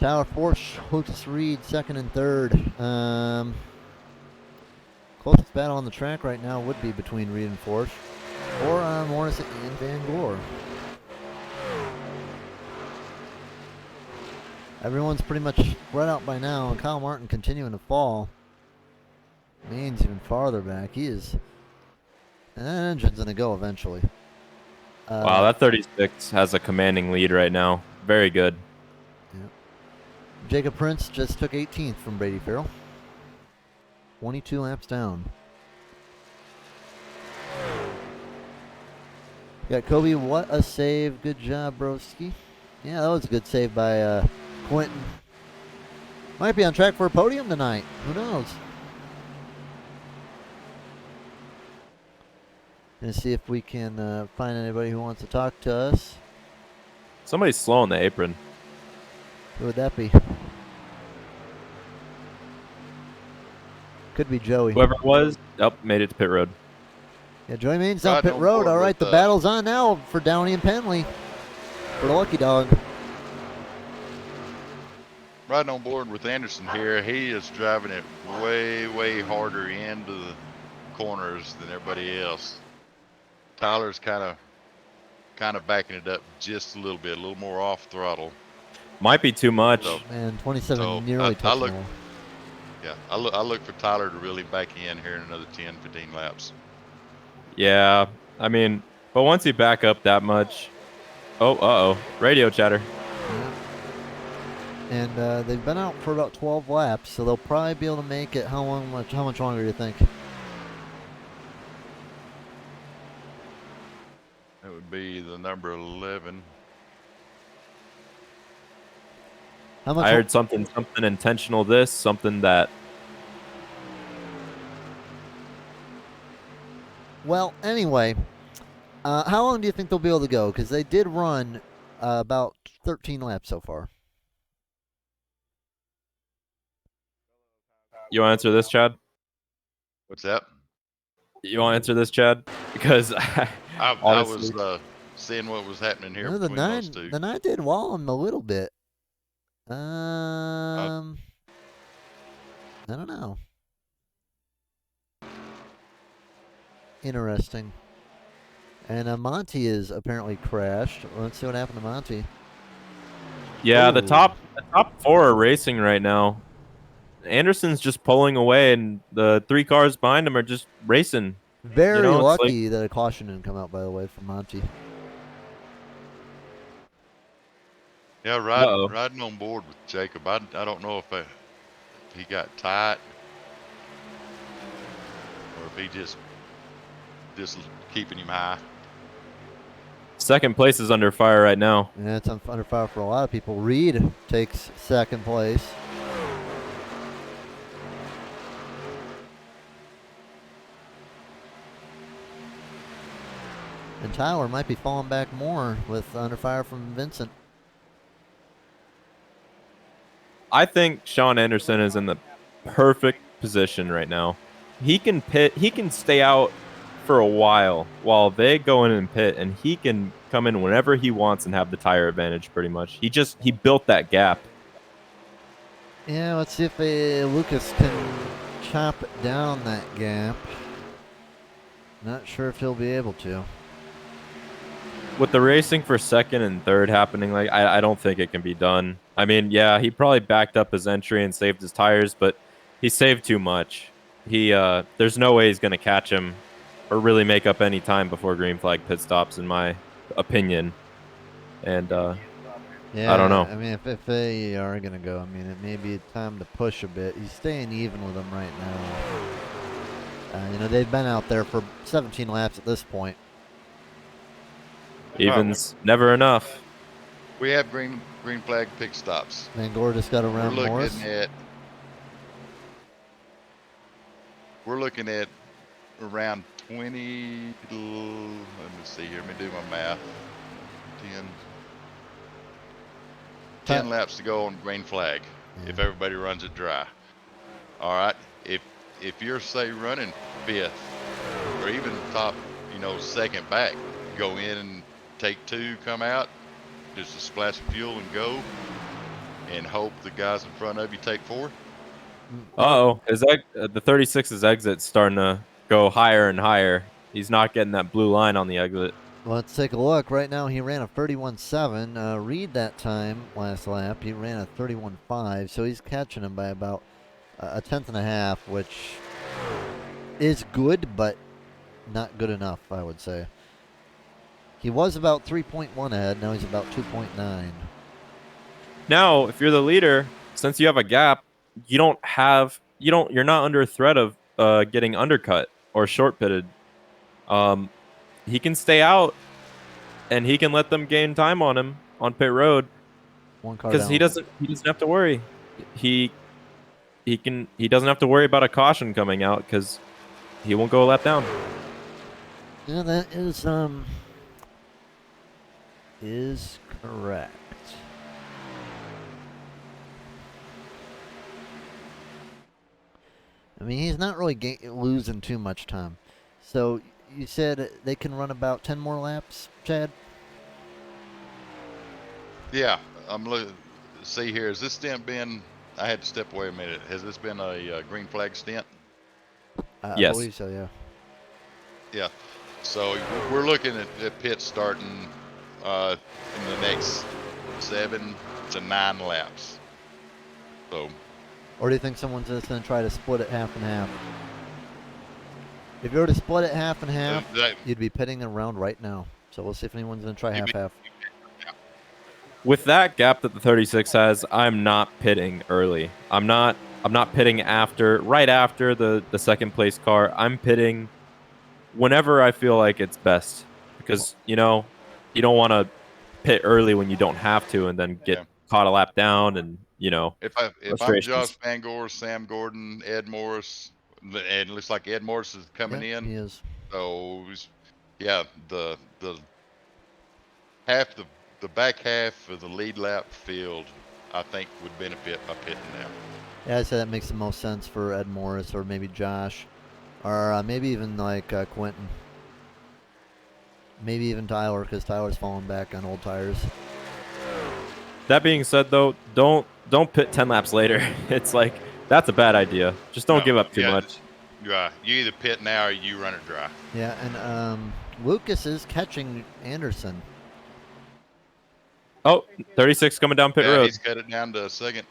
Tower Force, Otis Reed, 2nd and 3rd. Closest battle on the track right now would be between Reed and Force, or Morris and Van Gore. Everyone's pretty much spread out by now, and Kyle Martin continuing to fall. Means even farther back. He is. And that engine's going to go eventually. Wow, that 36 has a commanding lead right now. Very good. Jacob Prince just took 18th from Brady Farrell. 22 laps down. Got Kobe, what a save. Good job, broski. Yeah, that was a good save by Quentin. Might be on track for a podium tonight. Who knows? Gonna see if we can find anybody who wants to talk to us. Somebody's slow on the apron. Who would that be? Could be Joey. Whoever it was, made it to pit road. Yeah, Joey Main's on Right pit on road. board All right, with, the battle's on now for Downey and Penley for the lucky dog. Right on board with Anderson here. He is driving it way, way harder into the corners than everybody else. Tyler's kind of backing it up just a little bit, a little more off throttle. Might be too much. So, Man, 27 So, nearly I touched look- the wall. yeah, I look for Tyler to really back in here in another 10, 15 laps. Yeah, I mean, but once you back up that much, radio chatter. Yeah. And they've been out for about 12 laps, so they'll probably be able to make it. How much longer do you think? That would be the number 11. How much? I heard something intentional. Something that. Well, anyway, how long do you think they'll be able to go? Because they did run about 13 laps so far. You want to answer this, Chad? What's that? You want to answer this, Chad? Because I honestly, was seeing what was happening here No, the between those nine, two. the nine did wall him a little bit. I don't know. Interesting. And Monty is apparently crashed. Let's see what happened to Monty. yeah, the Ooh. top four are racing right now. Anderson's just pulling away, and the 3 cars behind him are just racing. Very it's like, lucky that a caution didn't come out, by the way, from Monty. Yeah, Uh-oh. riding on board with Jacob. I don't know if he got tight or if he just keeping him high. Second place is under fire right now. Yeah, it's under fire for a lot of people. Reed takes second place. And Tyler might be falling back more with under fire from Vincent. I think Sean Anderson is in the perfect position right now. He can stay out for a while they go in and pit, and he can come in whenever he wants and have the tire advantage pretty much. He built that gap. Yeah, let's see if Lucas can chop down that gap. Not sure if he'll be able to. With the racing for second and third happening, like I don't think it can be done. I mean, yeah, he probably backed up his entry and saved his tires, but he saved too much. There's no way he's going to catch him or really make up any time before green flag pit stops, in my opinion. And yeah, I don't know. I mean, if they are going to go, I mean, it may be time to push a bit. He's staying even with them right now. They've been out there for 17 laps at this point. Even's never enough. We have green flag pit stops. Van Gore just got around Morris. We're looking at around 20. Let me see here. Let me do my math. 10 laps to go on green flag. Yeah. If everybody runs it dry. All right. If you're say running fifth or even top, second back, go in and take 2, come out, just a splash of fuel and go, and hope the guys in front of you take 4. Uh-oh. The 36's exit's starting to go higher and higher. He's not getting that blue line on the exit. Let's take a look. Right now, he ran a 31.7. Reed that time last lap, he ran a 31.5, so he's catching him by about a tenth and a half, which is good, but not good enough, I would say. He was about 3.1 ahead. Now he's about 2.9. Now, if you're the leader, since you have a gap, you're not under threat of getting undercut or short pitted. He can stay out, and he can let them gain time on him on pit road. Because he doesn't have to worry. He doesn't have to worry about a caution coming out because he won't go a lap down. Yeah, that is correct. I mean, he's not really losing too much time. So you said they can run about 10 more laps, Chad? Yeah, I'm looking. See here, has this stint been? I had to step away a minute. Has this been a green flag stint? Yes. I believe so. Yeah. Yeah. So we're looking at pits starting in the next 7 to 9 laps. So. Or do you think someone's just going to try to split it half and half? If you were to split it half and half, you'd be pitting around right now. So we'll see if anyone's going to try half-half. With that gap that the 36 has, I'm not pitting early. I'm not pitting right after the second place car. I'm pitting whenever I feel like it's best, because you don't want to pit early when you don't have to and then get caught a lap down, and if I'm Josh Van Gore, Sam Gordon, Ed Morris, and it looks like Ed Morris is coming in. He is. So, yeah, the half the back half of the lead lap field, I think, would benefit by pitting now. Yeah, I say that makes the most sense for Ed Morris or maybe Josh, or maybe even like Quentin. Maybe even Tyler, because Tyler's falling back on old tires. That being said, though, don't pit 10 laps later. It's like that's a bad idea. Just don't No, give up too yeah, much. You either pit now or you run it dry. Yeah, and Lucas is catching Anderson. Oh, 36 coming down pit Yeah, road. he's cut it down to second.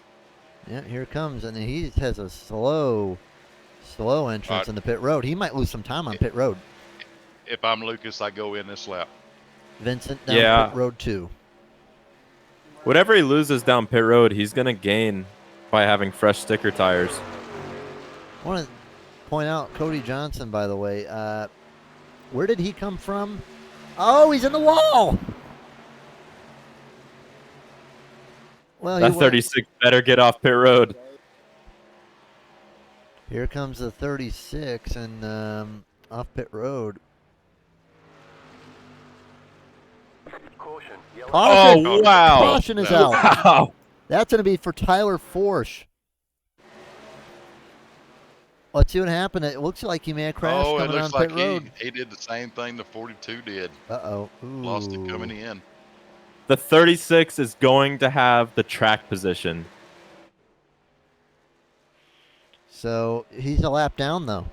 Yeah, here it comes, and he has a slow entrance in the pit road. He might lose some time on pit road. If I'm Lucas, I go in this lap. Vincent down Yeah. pit road 2. Whatever he loses down pit road, he's gonna gain by having fresh sticker tires. I want to point out Cody Johnson, by the way. Where did he come from? Oh, he's in the wall. Well, That 36 better get off pit road. Here comes the 36 and off pit road. Caution. Yellow. Caution! Oh, wow. Caution is No. out. Wow. That's going to be for Tyler Forsch. Let's see what happened. It looks like he may have crashed Oh, it coming on looks like pit road. he did the same thing the 42 did. Uh-oh. Lost it coming Ooh. in. The 36 is going to have the track position. So he's a lap down, though.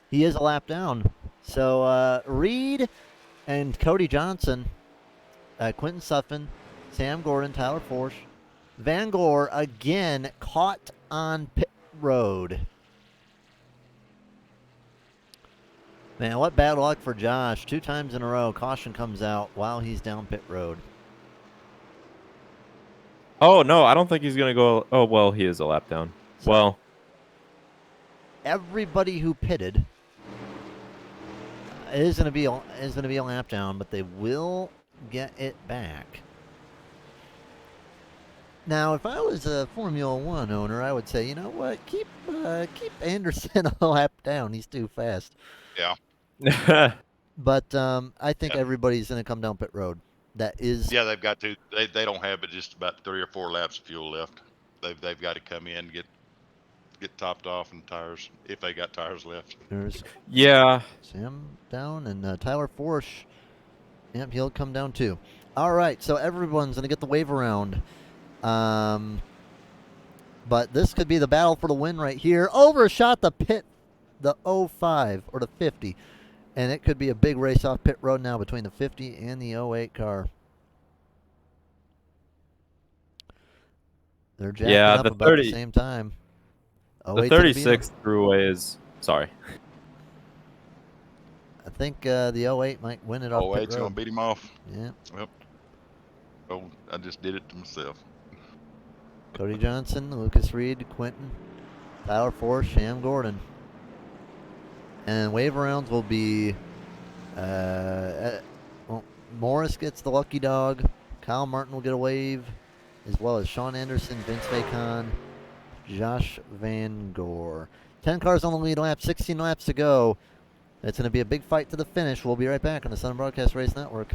He is a lap down. So Reed and Cody Johnson, Quentin Suffin, Sam Gordon, Tyler Forsch, Van Gore again caught on pit road. Man, what bad luck for Josh. 2 times in a row, caution comes out while he's down pit road. Oh, no, I don't think he's going to go. Oh, well, he is a lap down. So Well, everybody who pitted is going to be a lap down, but they will get it back. Now, if I was a Formula One owner, I would say, you know what, keep Anderson a lap down. He's too fast. Yeah. But I think Yeah. everybody's going to come down pit road. That is, Yeah, they've got to. They don't have but just about 3 or 4 laps of fuel left. They've got to come in, get topped off and tires, if they got tires left. there's yeah. Sam down and Tyler Forsch. Yep, he'll come down too. All right, so everyone's going to get the wave around. But this could be the battle for the win right here. Overshot the pit, the 05 or the 50. And it could be a big race off pit road now between the 50 and the 08 car. They're jacking up the about 30 the same time. The 08's gonna be 36 throughway is. Sorry. I think the 08 might win it off Oh, pit it's gonna road. beat him off. Yeah. Oh, I just did it to myself. Cody Johnson, Lucas Reed, Quentin, Tyler Forsch, Sam Gordon. And wave rounds will be well, Morris gets the lucky dog. Kyle Martin will get a wave, as well as Sean Anderson, Vince Vacon, Josh Van Gore. 10 cars on the lead lap, 16 laps to go. It's going to be a big fight to the finish. We'll be right back on the Sun Broadcast Race Network.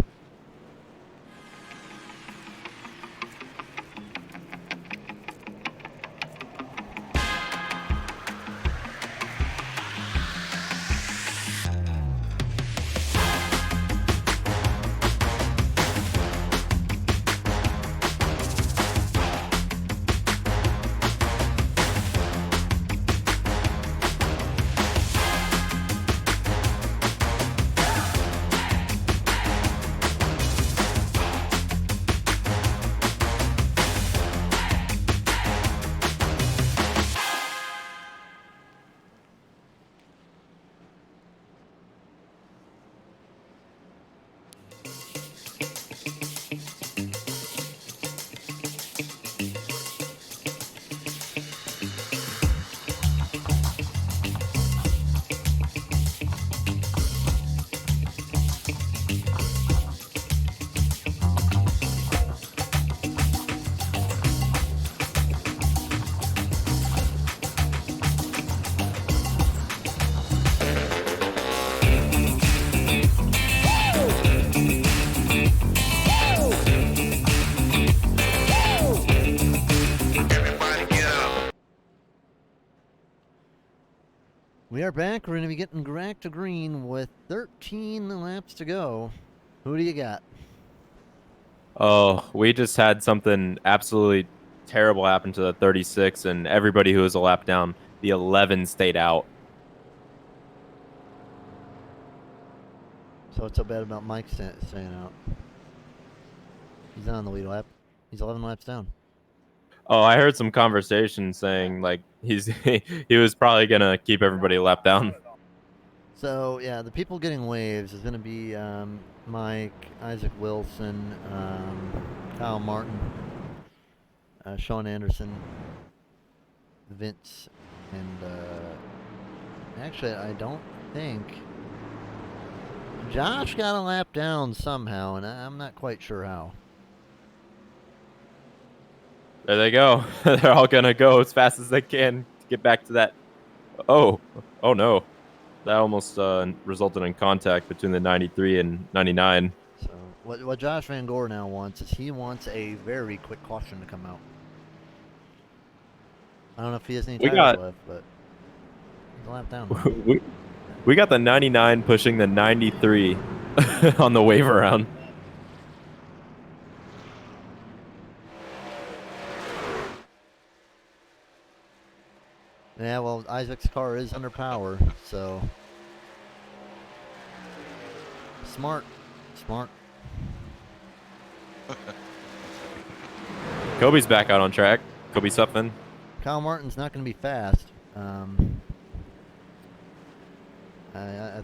are back. We're going to be getting back to green with 13 laps to go. Who do you got? Oh, we just had something absolutely terrible happen to the 36, and everybody who was a lap down, the 11 stayed out. So what's so bad about Mike staying out? He's not on the lead lap. He's 11 laps down. Oh, I heard some conversation saying like he was probably gonna keep everybody a lap down. So yeah, the people getting waves is going to be Mike, Isaac Wilson, Kyle Martin, Sean Anderson, Vince, and actually I don't think Josh got a lap down somehow, and I'm not quite sure how. There they go. They're all gonna go as fast as they can to get back to that. Oh no, that almost resulted in contact between the 93 and 99. So what Josh Van Gore now wants is he wants a very quick caution to come out. I don't know if he has any tires left, but he's a lap down. We got the 99 pushing the 93 on the wave around. Yeah, well, Isaac's car is under power, so smart. Kobe's back out on track. Kobe Sutphin. Kyle Martin's not going to be fast. I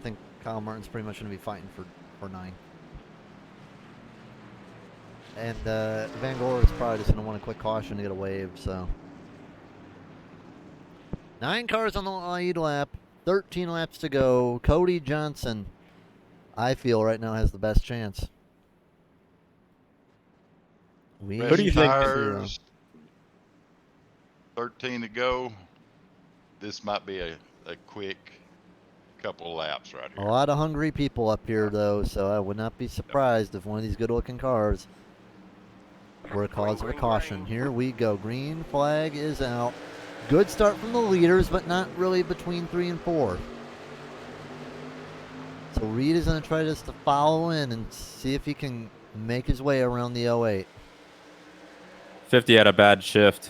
think Kyle Martin's pretty much going to be fighting for 9. And Van Gore is probably just going to want a quick caution to get a wave, so. 9 cars on the lead lap, 13 laps to go. Cody Johnson, I feel right now, has the best chance. Who do you think? Tires, 13 to go. This might be a quick couple of laps right A here. lot of hungry people up here, though, so I would not be surprised if one of these good-looking cars were a cause of a caution. Here we go. Green flag is out. Good start from the leaders, but not really between 3 and 4. So Reed is going to try just to follow in and see if he can make his way around the 08. 50 had a bad shift.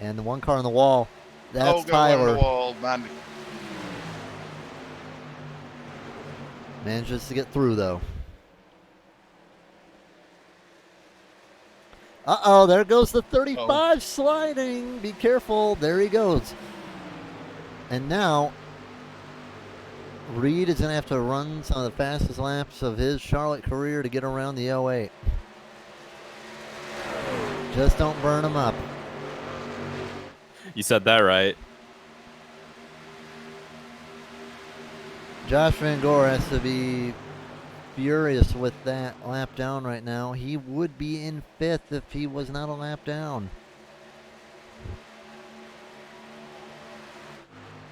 And the one car on the wall, that's go on Tyler. the wall. 90. Manages to get through, though. Uh-oh, there goes the 35 sliding. Be careful. There he goes. And now, Reed is going to have to run some of the fastest laps of his Charlotte career to get around the 08. Just don't burn him up. You said that right. Josh Van Gore has to be furious with that lap down right now. He would be in 5th if he was not a lap down.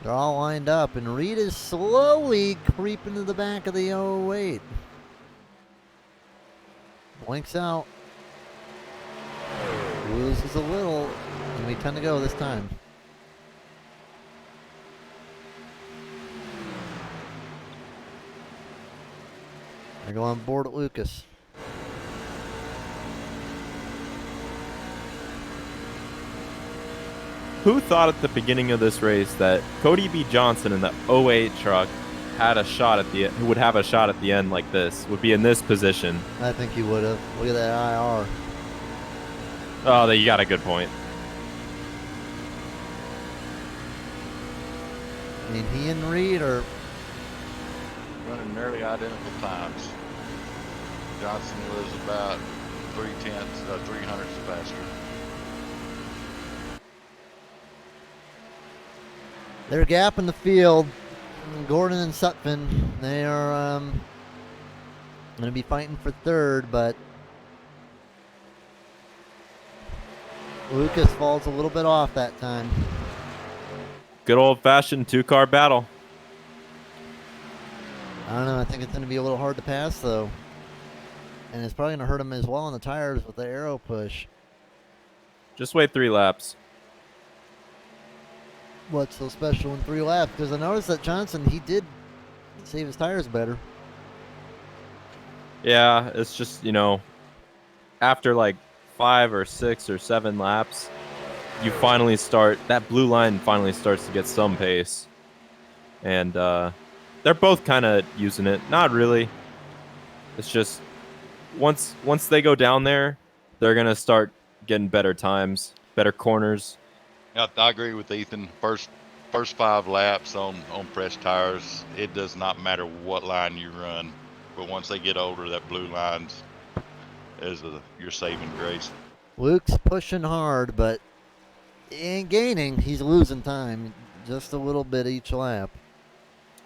They're all lined up, and Reed is slowly creeping to the back of the 08. Blinks out. Loses a little, and we tend to go this time. I go on board at Lucas. Who thought at the beginning of this race that Cody B. Johnson in the 08 truck had a shot at the who would have a shot at the end like this, would be in this position? I think he would have. Look at that IR. Oh, you got a good point. I mean, he and Reed are Running nearly identical times. Johnson was about 300s faster. their gap in the field. Gordon and Sutphin, they are going to be fighting for 3rd, but Lucas falls a little bit off that time. Good old-fashioned 2-car battle. I don't know. I think it's going to be a little hard to pass, though. And it's probably going to hurt him as well on the tires with the aero push. Just wait 3 laps. what's so special in 3 laps? Because I noticed that Johnson, he did save his tires better. Yeah, it's just, after like 5 or 6 or 7 laps, you finally start, that blue line finally starts to get some pace. And they're both kind of using it. Not really. It's just once they go down there, they're going to start getting better times, better corners. I agree with Ethan. First 5 laps on pressed tires, it does not matter what line you run. But once they get older, that blue line's is your saving grace. Luke's pushing hard, but he ain't gaining. He's losing time just a little bit each lap.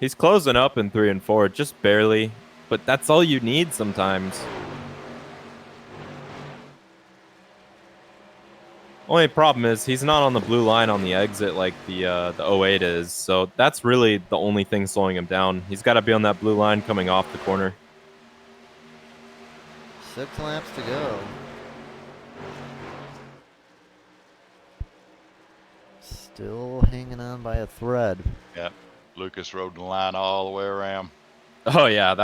He's closing up in 3 and 4, just barely, but that's all you need sometimes. Only problem is he's not on the blue line on the exit like the 08 is, so that's really the only thing slowing him down. He's got to be on that blue line coming off the corner. 6 laps to go. Still hanging on by a thread. Yeah, Lucas rode the line all the way around. Oh yeah,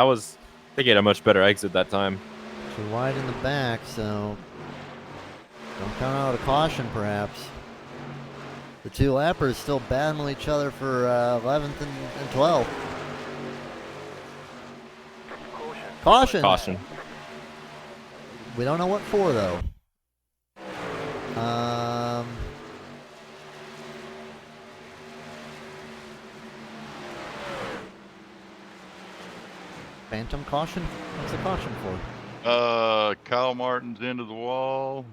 they get a much better exit that time. Too wide in the back, so don't count out a caution, perhaps. The 2 lappers still battling each other for 11th and 12th. Caution! Caution. We don't know what for, though. Phantom caution? What's the caution for? Kyle Martin's into the wall.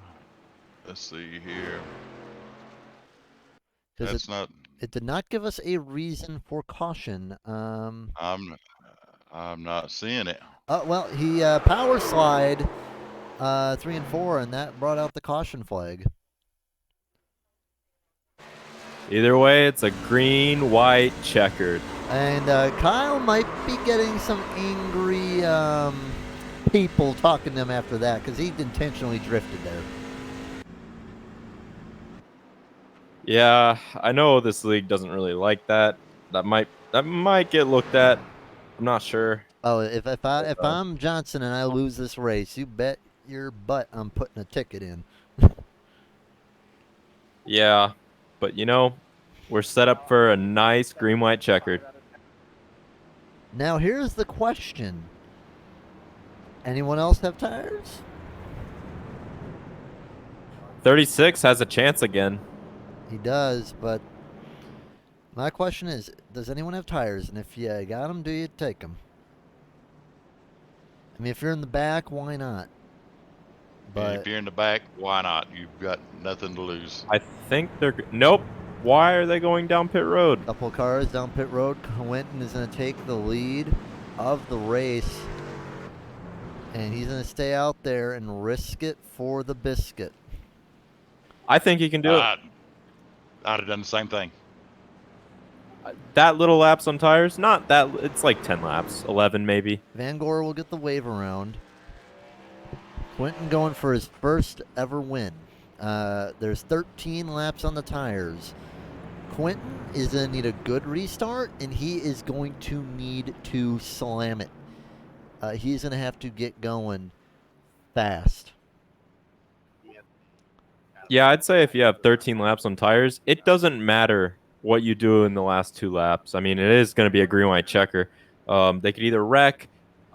Let's see here. That's not. It did not give us a reason for caution. I'm not seeing it. Well, he power slide 3 and 4, and that brought out the caution flag. Either way, it's a green, white, checkered. And Kyle might be getting some angry people talking to him after that because he intentionally drifted there. Yeah, I know this league doesn't really like that. That might get looked at. I'm not sure. Oh, if I'm Johnson and I lose this race, you bet your butt I'm putting a ticket in. Yeah, but we're set up for a nice green, white, checkered. Now here's the question. Anyone else have tires? 36 has a chance again. He does, but my question is, does anyone have tires? And if you got them, do you take them? I mean, if you're in the back, why not? But If you're in the back, why not? You've got nothing to lose. I think they're... Nope. Why are they going down pit road? a couple cars down pit road. Quentin is going to take the lead of the race. And he's going to stay out there and risk it for the biscuit. I think he can do it. I'd have done the same thing. That little laps on tires? Not that... It's like 10 laps. 11 maybe. Van Gore will get the wave around. Quentin going for his first ever win. There's 13 laps on the tires. Quentin is going to need a good restart, and he is going to need to slam it. He's going to have to get going fast. Yeah, I'd say if you have 13 laps on tires, it doesn't matter what you do in the last 2 laps. I mean, it is going to be a green white checker. They could either wreck,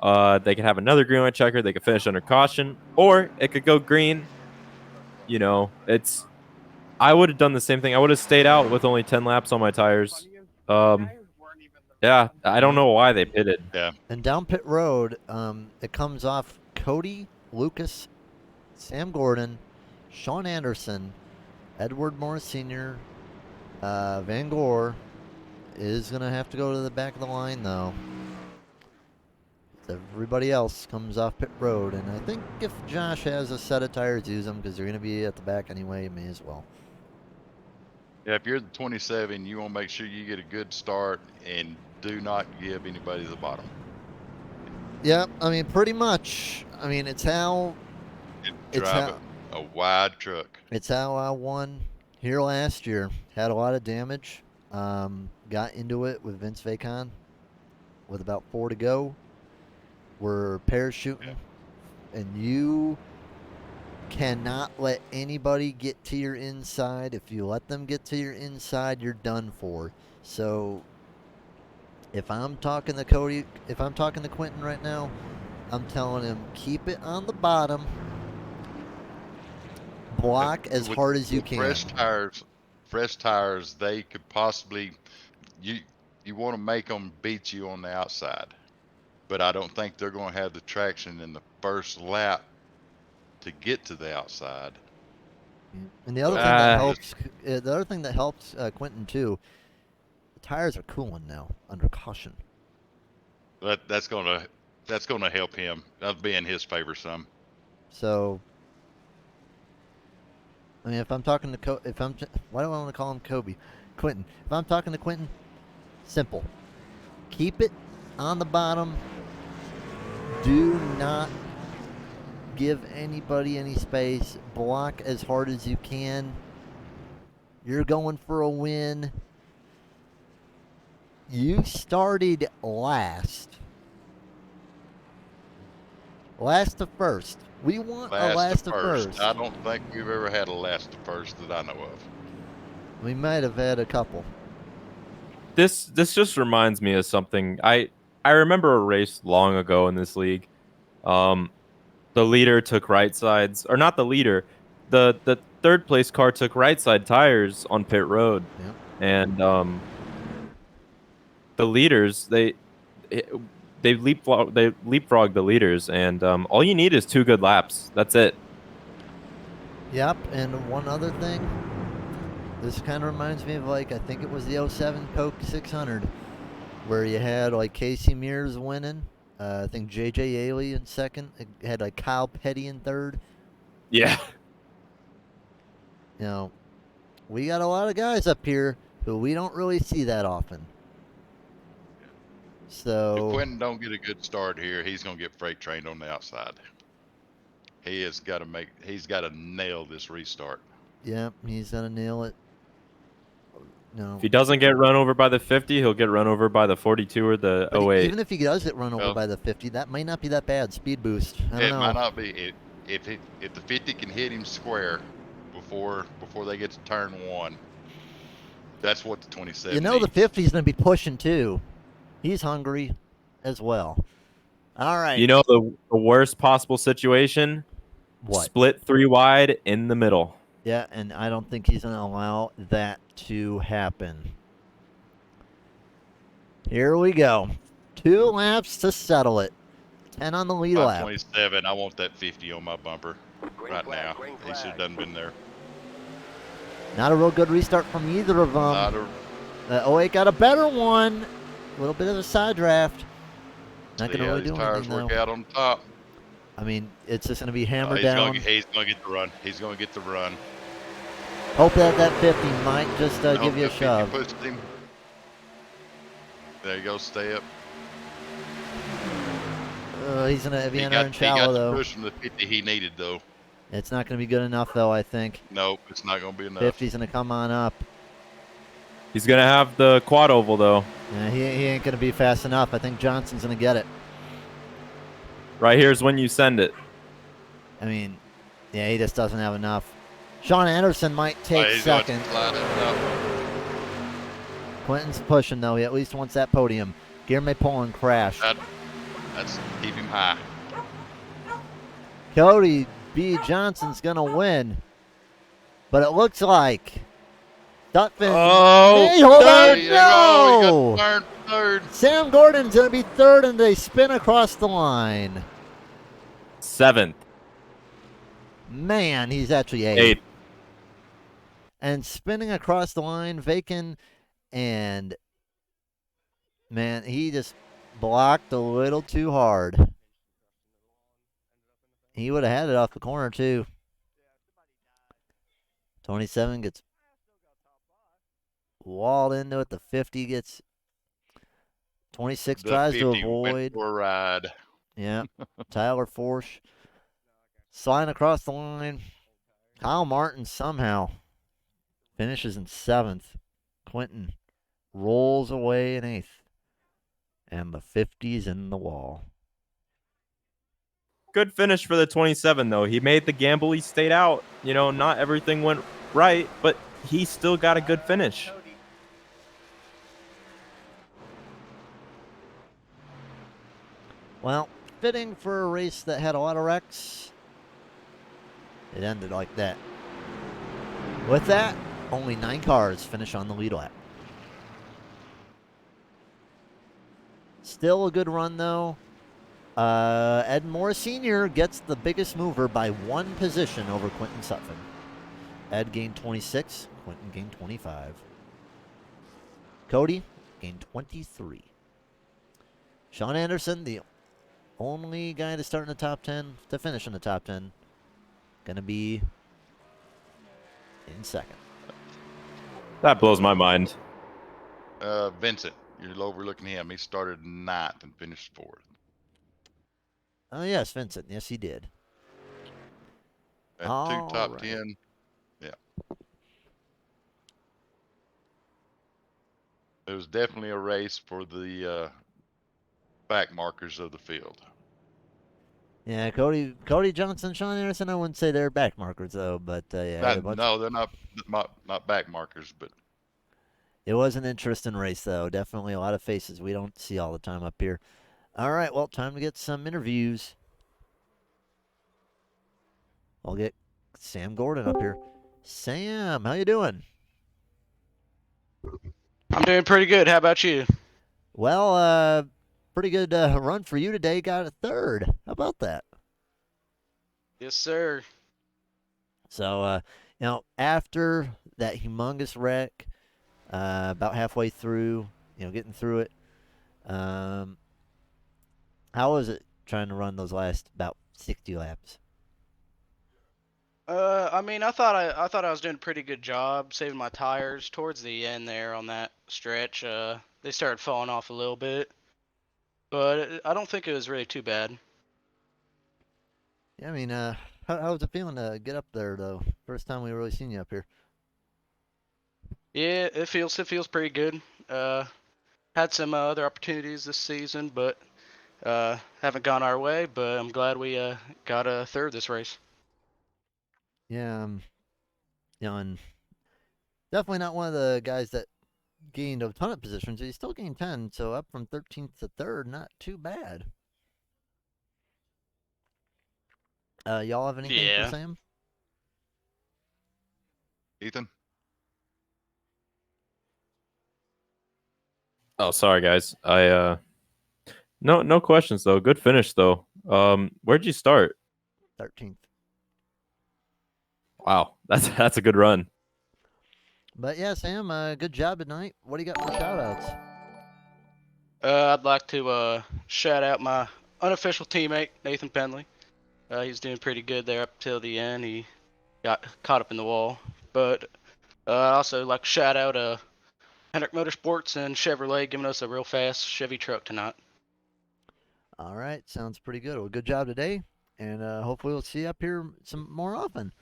they could have another green white checker, they could finish under caution, or it could go green. I would have done the same thing. I would have stayed out with only 10 laps on my tires. Yeah, I don't know why they pitted. Yeah. And down pit road, it comes off Cody, Lucas, Sam Gordon, Sean Anderson, Edward Morris Sr., Van Gore is going to have to go to the back of the line, though. Everybody else comes off pit road, and I think if Josh has a set of tires, use them because they're going to be at the back anyway. You may as well. Yeah, if you're the 27, you want to make sure you get a good start and do not give anybody the bottom. Yeah, I mean, pretty much. I mean, it's how Drive a wide truck. It's how I won here last year. Had a lot of damage. got into it with Vince Vacon with about 4 to go. We're parachuting, and you cannot let anybody get to your inside. If you let them get to your inside, you're done for. So if I'm talking to Cody, if I'm talking to Quentin right now, I'm telling him keep it on the bottom, block as with, hard as you with can. fresh tires, they could possibly you you want to make them beat you on the outside, but I don't think they're going to have the traction in the first lap to get to the outside. And the other So thing that Ah. helps, the other thing that helps Quentin too, the tires are cooling now under caution. that's gonna help him. That'll be in his favor some. So, I mean, if I'm talking to why do I want to call him Kobe? Quentin. If I'm talking to Quentin, simple. Keep it on the bottom. Do not give anybody any space. Block as hard as you can. You're going for a win. You started last. Last to first. We want a last to first. I don't think we've ever had a last to first that I know of. We might have had a couple. This just reminds me of something. I remember a race long ago in this league. The leader took right sides, or not the leader. The third place car took right side tires on pit road, Yep. and the leaders they leapfrog the leaders, and all you need is 2 good laps. That's it. Yep, and one other thing. This kind of reminds me of, like, I think it was the 07 Coke 600, where you had, like, Casey Mears winning. I think J.J. Ailey in second. It had, like, Kyle Petty in third. Yeah. You know, we got a lot of guys up here who we don't really see that often. If So, Quentin don't get a good start here, he's gonna get freight trained on the outside. He's got to nail this restart. yeah, he's going to nail it. No. If he doesn't get run over by the 50, he'll get run over by the 42 or the But 08. even if he does get run over Well, by the 50, that might not be that bad. Speed boost. I don't it know. might not be. If the 50 can hit him square before they get to turn 1, that's what the 27 You know the needs. 50 is going to be pushing too. He's hungry as well. All right. You know the worst possible situation? What? Split 3 wide in the middle. Yeah, and I don't think he's going to allow that to happen. Here we go. 2 laps to settle it. 10 on the lead lap. 527. I want that 50 on my bumper Green right flag, now. green He should have flag. done been there. Not a real good restart from either of them. Not a, 08 got a better one. A little bit of a side draft. Not going to see how really these do tires anything, though. work out on top. I mean, it's just going to be hammered He's down. gonna get the run. He's gonna get the run. Hope that 50 might just Hope give you a that 50 shove. pushed him. There you go. Stay up. He's going to be He entering got shallow, the though. push from the 50 he needed, though. It's not going to be good enough, though, I think. Nope, it's not going to be enough. 50's going to come on up. He's going to have the quad oval, though. Yeah, he ain't going to be fast enough. I think Johnson's going to get it. Right here's when you send it. I mean, yeah, he just doesn't have enough. Sean Anderson might take He's going to second. slide it up. Quentin's pushing, though. He at least wants that podium. Guillermo Poland crashed. That's keep him high. Cody B. Johnson's going to win. But it looks like Dutphin. Oh, Hey, hold There on. you go. No. He got third. Sam Gordon's going to be third, and they spin across the line. 7th. Man, he's actually 8th. And spinning across the line, Vacan, and man, he just blocked a little too hard. He would have had it off the corner, too. 27 gets walled into it. The 50 gets 26 tries to 50 went avoid. for a ride. Yeah. Tyler Forsch sliding across the line. Kyle Martin somehow finishes in 7th. Quentin rolls away in 8th. And the 50's in the wall. Good finish for the 27, though. He made the gamble. He stayed out. Not everything went right, but he still got a good finish. Well, fitting for a race that had a lot of wrecks. It ended like that. With that, only 9 cars finish on the lead lap. Still a good run, though. Ed Moore Sr. gets the biggest mover by 1 position over Quentin Sutphin. Ed gained 26. Quentin gained 25. Cody gained 23. Sean Anderson, the only guy to start in the top 10, to finish in the top 10, gonna be in second. That blows my mind. Vincent, you're overlooking him. He started 9th and finished 4th. Oh, yes, Vincent. Yes, he did. At 2 All top right. 10. Yeah. It was definitely a race for the back markers of the field. Yeah, Cody Johnson, Sean Anderson, I wouldn't say they're back markers, though, but yeah. No, they're not back markers, but It was an interesting race, though. Definitely a lot of faces we don't see all the time up here. All right, well, time to get some interviews. I'll get Sam Gordon up here. Sam, how you doing? I'm doing pretty good. How about you? Well, pretty good run for you today. Got a 3rd. How about that? Yes, sir. So, after that humongous wreck, about halfway through, getting through it, how was it trying to run those last about 60 laps? I mean, I thought I was doing a pretty good job saving my tires towards the end there on that stretch. They started falling off a little bit, but I don't think it was really too bad. Yeah, I mean, how was it feeling to get up there, though? First time we really seen you up here. Yeah, it feels pretty good. Had some other opportunities this season, but haven't gone our way. But I'm glad we got a third this race. Yeah, and definitely not one of the guys that gained a ton of positions. He still gained 10, so up from 13th to 3rd, not too bad. Y'all have anything for Yeah. Sam? Ethan? Oh, sorry, guys. No questions though. Good finish though. Where'd you start? 13th. Wow, that's a good run. But yeah, Sam, good job tonight. What do you got for shout-outs? I'd like to shout out my unofficial teammate Nathan Penley. He's doing pretty good there up till the end. He got caught up in the wall, but I also like to shout out Hendrick Motorsports and Chevrolet giving us a real fast Chevy truck tonight. All right, sounds pretty good. Well, good job today, and hopefully we'll see you up here some more often.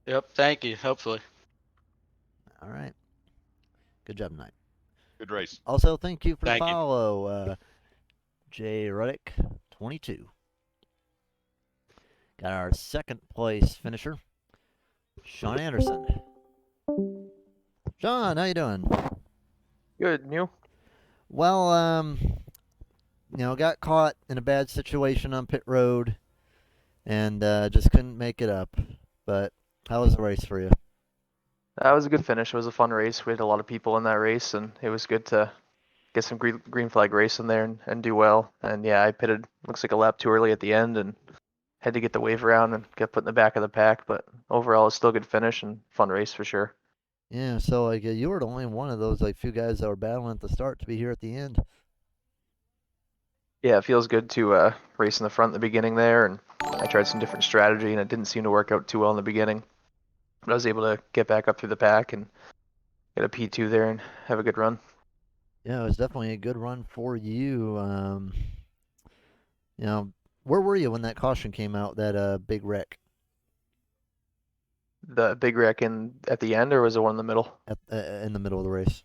Yep, thank you. Hopefully. All right. Good job tonight. Good race. Also, thank you for the Thank you. follow, Jay Ruddick, 22. Got our 2nd place finisher, Sean Anderson. Sean, how you doing? Good, and you? Well, got caught in a bad situation on pit road, and just couldn't make it up. But how was the race for you? That was a good finish. It was a fun race. We had a lot of people in that race, and it was good to get some green flag race in there and do well. And yeah, I pitted, looks like a lap too early at the end, and had to get the wave around and get put in the back of the pack. But overall, it's still a good finish and fun race for sure. Yeah, so you were the only one of those few guys that were battling at the start to be here at the end. Yeah, it feels good to race in the front in the beginning there, and I tried some different strategy, and it didn't seem to work out too well in the beginning. But I was able to get back up through the pack and get a P2 there and have a good run. Yeah, it was definitely a good run for you. Where were you when that caution came out? That big wreck The big wreck at the end, or was the one in the middle? in the middle of the race.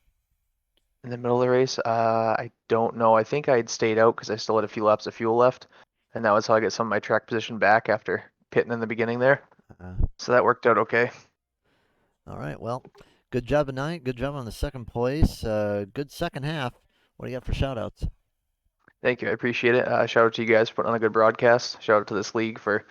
In the middle of the race, I don't know. I think I had stayed out because I still had a few laps of fuel left, and that was how I get some of my track position back after pitting in the beginning there. So that worked out okay. All right. Well, good job tonight. Good job on the second place. Good second half. What do you got for shout outs? Thank you. I appreciate it. Shout out to you guys for putting on a good broadcast. Shout out to this league for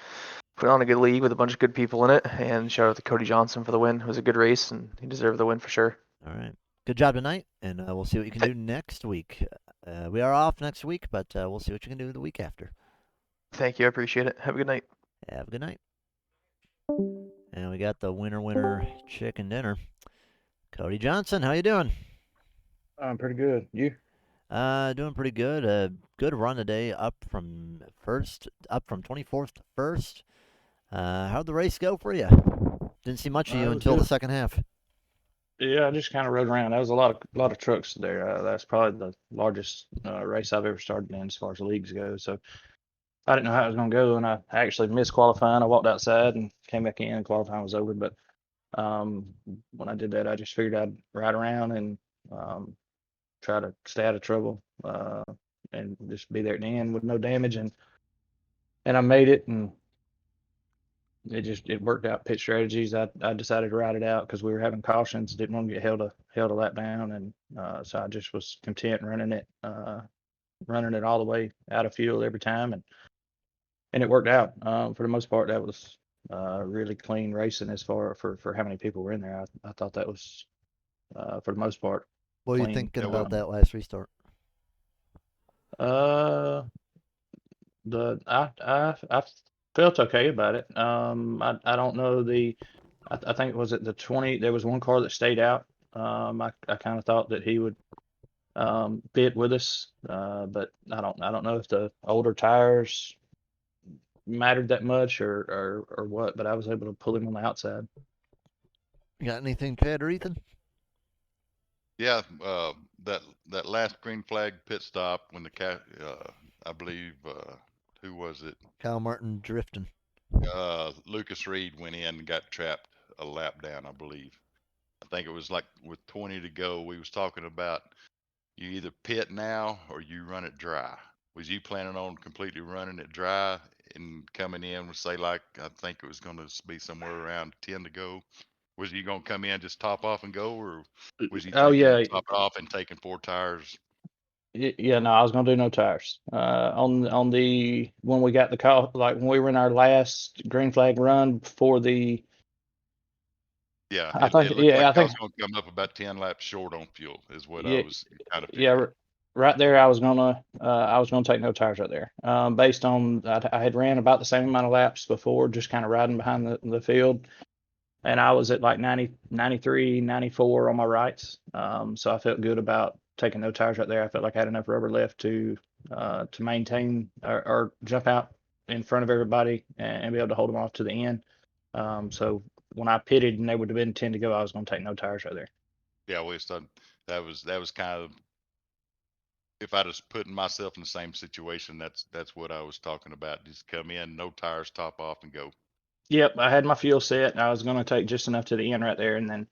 putting on a good league with a bunch of good people in it. And shout out to Cody Johnson for the win. It was a good race, and he deserved the win for sure. All right. Good job tonight, and we'll see what you can do next week. We are off next week, but we'll see what you can do the week after. Thank you. I appreciate it. Have a good night. Have a good night. And we got the winner chicken dinner. Cody Johnson, how you doing? I'm pretty good. You? Doing pretty good. Good run today, up from 24th to first. How'd the race go for you? Didn't see much of you It was until the good. second half. Yeah, I just kind of rode around. There was a lot of trucks there. That's probably the largest race I've ever started in as far as leagues go. So I didn't know how it was going to go, and I actually missed qualifying. I walked outside and came back in, and qualifying was over. But when I did that, I just figured I'd ride around and try to stay out of trouble and just be there at the end with no damage. And I made it, and it worked out. Pit strategies. I decided to ride it out because we were having cautions. Didn't want to get held a lap down, and so I just was content running it all the way out of fuel every time, and it worked out. For the most part, that was really clean racing as far for how many people were in there. I thought that was for the most part What were you clean. thinking Yeah, about that last restart? Uh, I felt okay about it. I don't know I think was it the 20. There was one car that stayed out. I kind of thought that he would bit with us, but I don't know if the older tires mattered that much or what. But I was able to pull him on the outside. You got anything to add, or Ethan? Yeah, that last green flag pit stop when I believe who was it? Kyle Martin drifting. Lucas Reed went in and got trapped a lap down, I believe. I think it was like with 20 to go. We was talking about you either pit now or you run it dry. Was you planning on completely running it dry and coming in with say like I think it was going to be somewhere around 10 to go? Was you going to come in just top off and go, or was you Oh thinking yeah, top it off and taking 4 tires? yeah. No, I was gonna do no tires. On the when we got the call, like when we were in our last green flag run before the, Yeah, I it think looked like yeah, I I think was going to come up about 10 laps short on fuel, is what I yeah, was kind of yeah, figuring. right there. I was gonna take no tires right there. Based on I had ran about the same amount of laps before, just kind of riding behind the field, and I was at like 90, 93, 94 on my rights. So I felt good about taking no tires right there. I felt like I had enough rubber left to maintain or jump out in front of everybody and be able to hold them off to the end. So when I pitted and they would have been 10 to go, I was going to take no tires right there. Yeah, we started, that was kind of, if I just putting myself in the same situation, that's what I was talking about. Just come in, no tires, top off, and go. Yep, I had my fuel set. I was going to take just enough to the end right there, and then,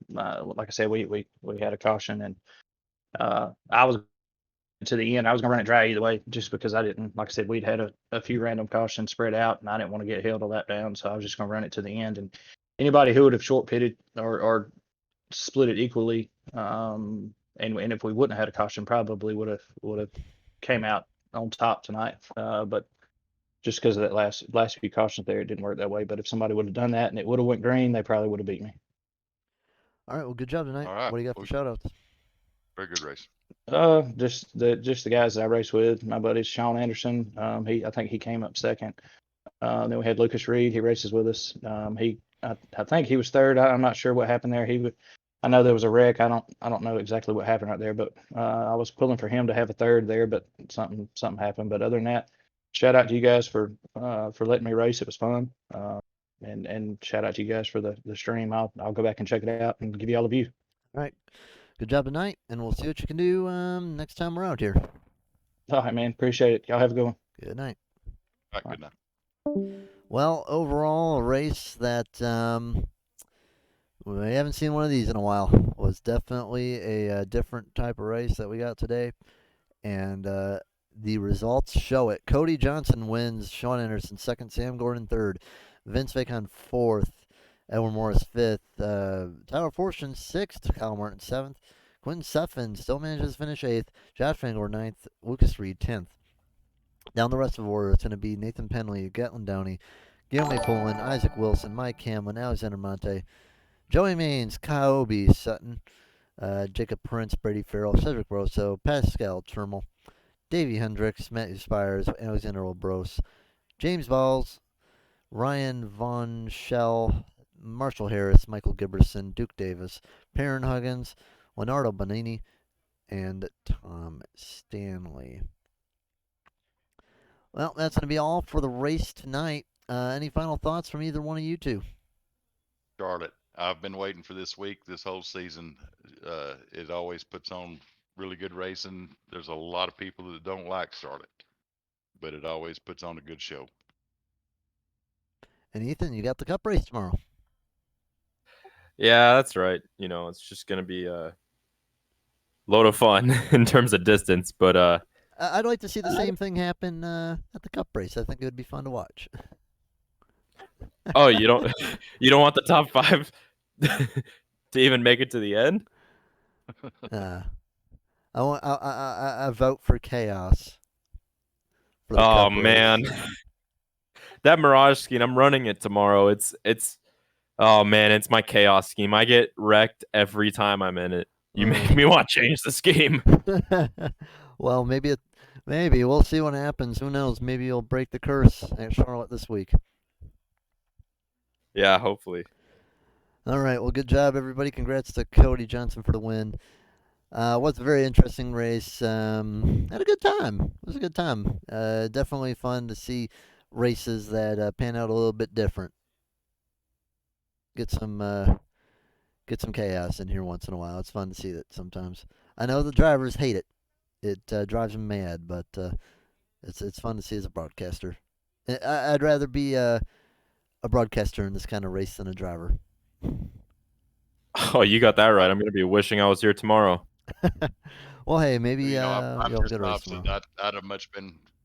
like I said, we had a caution, and I was to the end. I was gonna run it dry either way, just because I didn't, like I said, we'd had a few random cautions spread out, and I didn't want to get held a lap down, so I was just gonna run it to the end. And anybody who would have short pitted or split it equally, and if we wouldn't have had a caution, probably would have came out on top tonight. But just because of that last few cautions there, it didn't work that way. But if somebody would have done that and it would have went green, they probably would have beat me. All right. Well, good job tonight. All right. What do you got for shout outs? Very good race. Just the guys that I race with. My buddy Sean Anderson. I think he came up second. Then we had Lucas Reed. He races with us. I think he was third. I'm not sure what happened there. I know there was a wreck. I don't know exactly what happened right there, but I was pulling for him to have a third there, but something happened. But other than that, shout out to you guys for letting me race. It was fun. And shout out to you guys for the stream. I'll go back and check it out and give you all a view. All right. Good job tonight, and we'll see what you can do next time we're out here. All right, man. Appreciate it. Y'all have a good one. Good night. All right, good night. Well, overall, a race that We haven't seen one of these in a while. It was definitely a different type of race that we got today, and the results show it. Cody Johnson wins, Sean Anderson second, Sam Gordon third, Vince Vacon fourth, Edwin Morris fifth, Tyler Fortune sixth, Kyle Martin seventh, Quentin Suffin still manages to finish eighth, Josh Fangor ninth, Lucas Reed 10th. Down the rest of the order, it's going to be Nathan Penley, Gatlin Downey, Guillermo Poland, Isaac Wilson, Mike Hamlin, Alexander Monte, Joey Maines, Kyle Sutton, Jacob Prince, Brady Farrell, Cedric Rosso, Pascal Termal, Davey Hendricks, Matthew Spires, Alexander Olbros, James Balls, Ryan Von Schell, Marshall Harris, Michael Giberson, Duke Davis, Perrin Huggins, Leonardo Bonini, and Tom Stanley. Well, that's going to be all for the race tonight. Any final thoughts from either one of you two? Charlotte. I've been waiting for this week, this whole season. It always puts on really good racing. There's a lot of people that don't like Charlotte, but it always puts on a good show. And Ethan, you got the Cup race tomorrow. Yeah, that's right. You know, it's just gonna be a load of fun in terms of distance, but I'd like to see the same thing happen at the Cup race. I think it would be fun to watch. oh, you don't you don't want the top 5 to even make it to the end? I vote for chaos. For the Oh Cup race. man. That Mirage scheme, I'm running it tomorrow. It's oh man, it's my chaos scheme. I get wrecked every time I'm in it. You make me want to change the scheme. Well, maybe we'll see what happens. Who knows? Maybe you'll break the curse at Charlotte this week. Yeah, hopefully. All right. Well, good job, everybody. Congrats to Cody Johnson for the win. Was a very interesting race. Had a good time. It was a good time. Definitely fun to see races that pan out a little bit different. Get some chaos in here once in a while. It's fun to see that sometimes. I know the drivers hate it. It drives them mad, but it's fun to see as a broadcaster. I'd rather be a broadcaster in this kind of race than a driver. Oh, you got that right. I'm going to be wishing I was here tomorrow. Well, hey, maybe I'm you'll just get a race opposite. tomorrow. I'd have much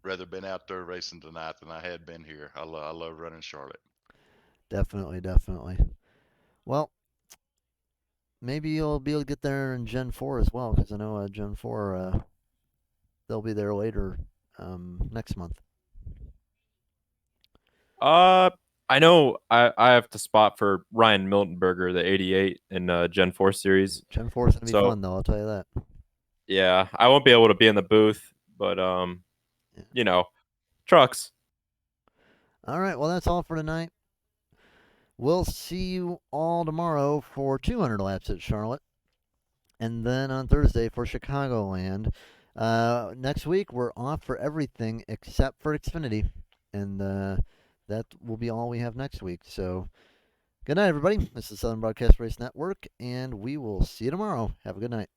rather been out there racing tonight than I had been here. I love running Charlotte. Definitely. Well, maybe you'll be able to get there in Gen 4 as well, because I know Gen 4, they'll be there later next month. I know I have to spot for Ryan Miltenberger, the 88 in Gen 4 series. Gen 4 is going to be fun, though, I'll tell you that. Yeah, I won't be able to be in the booth, but, you know, trucks. All right, well, that's all for tonight. We'll see you all tomorrow for 200 laps at Charlotte. And then on Thursday for Chicagoland. Next week, we're off for everything except for Xfinity. And that will be all we have next week. So, good night, everybody. This is Southern Broadcast Race Network, and we will see you tomorrow. Have a good night.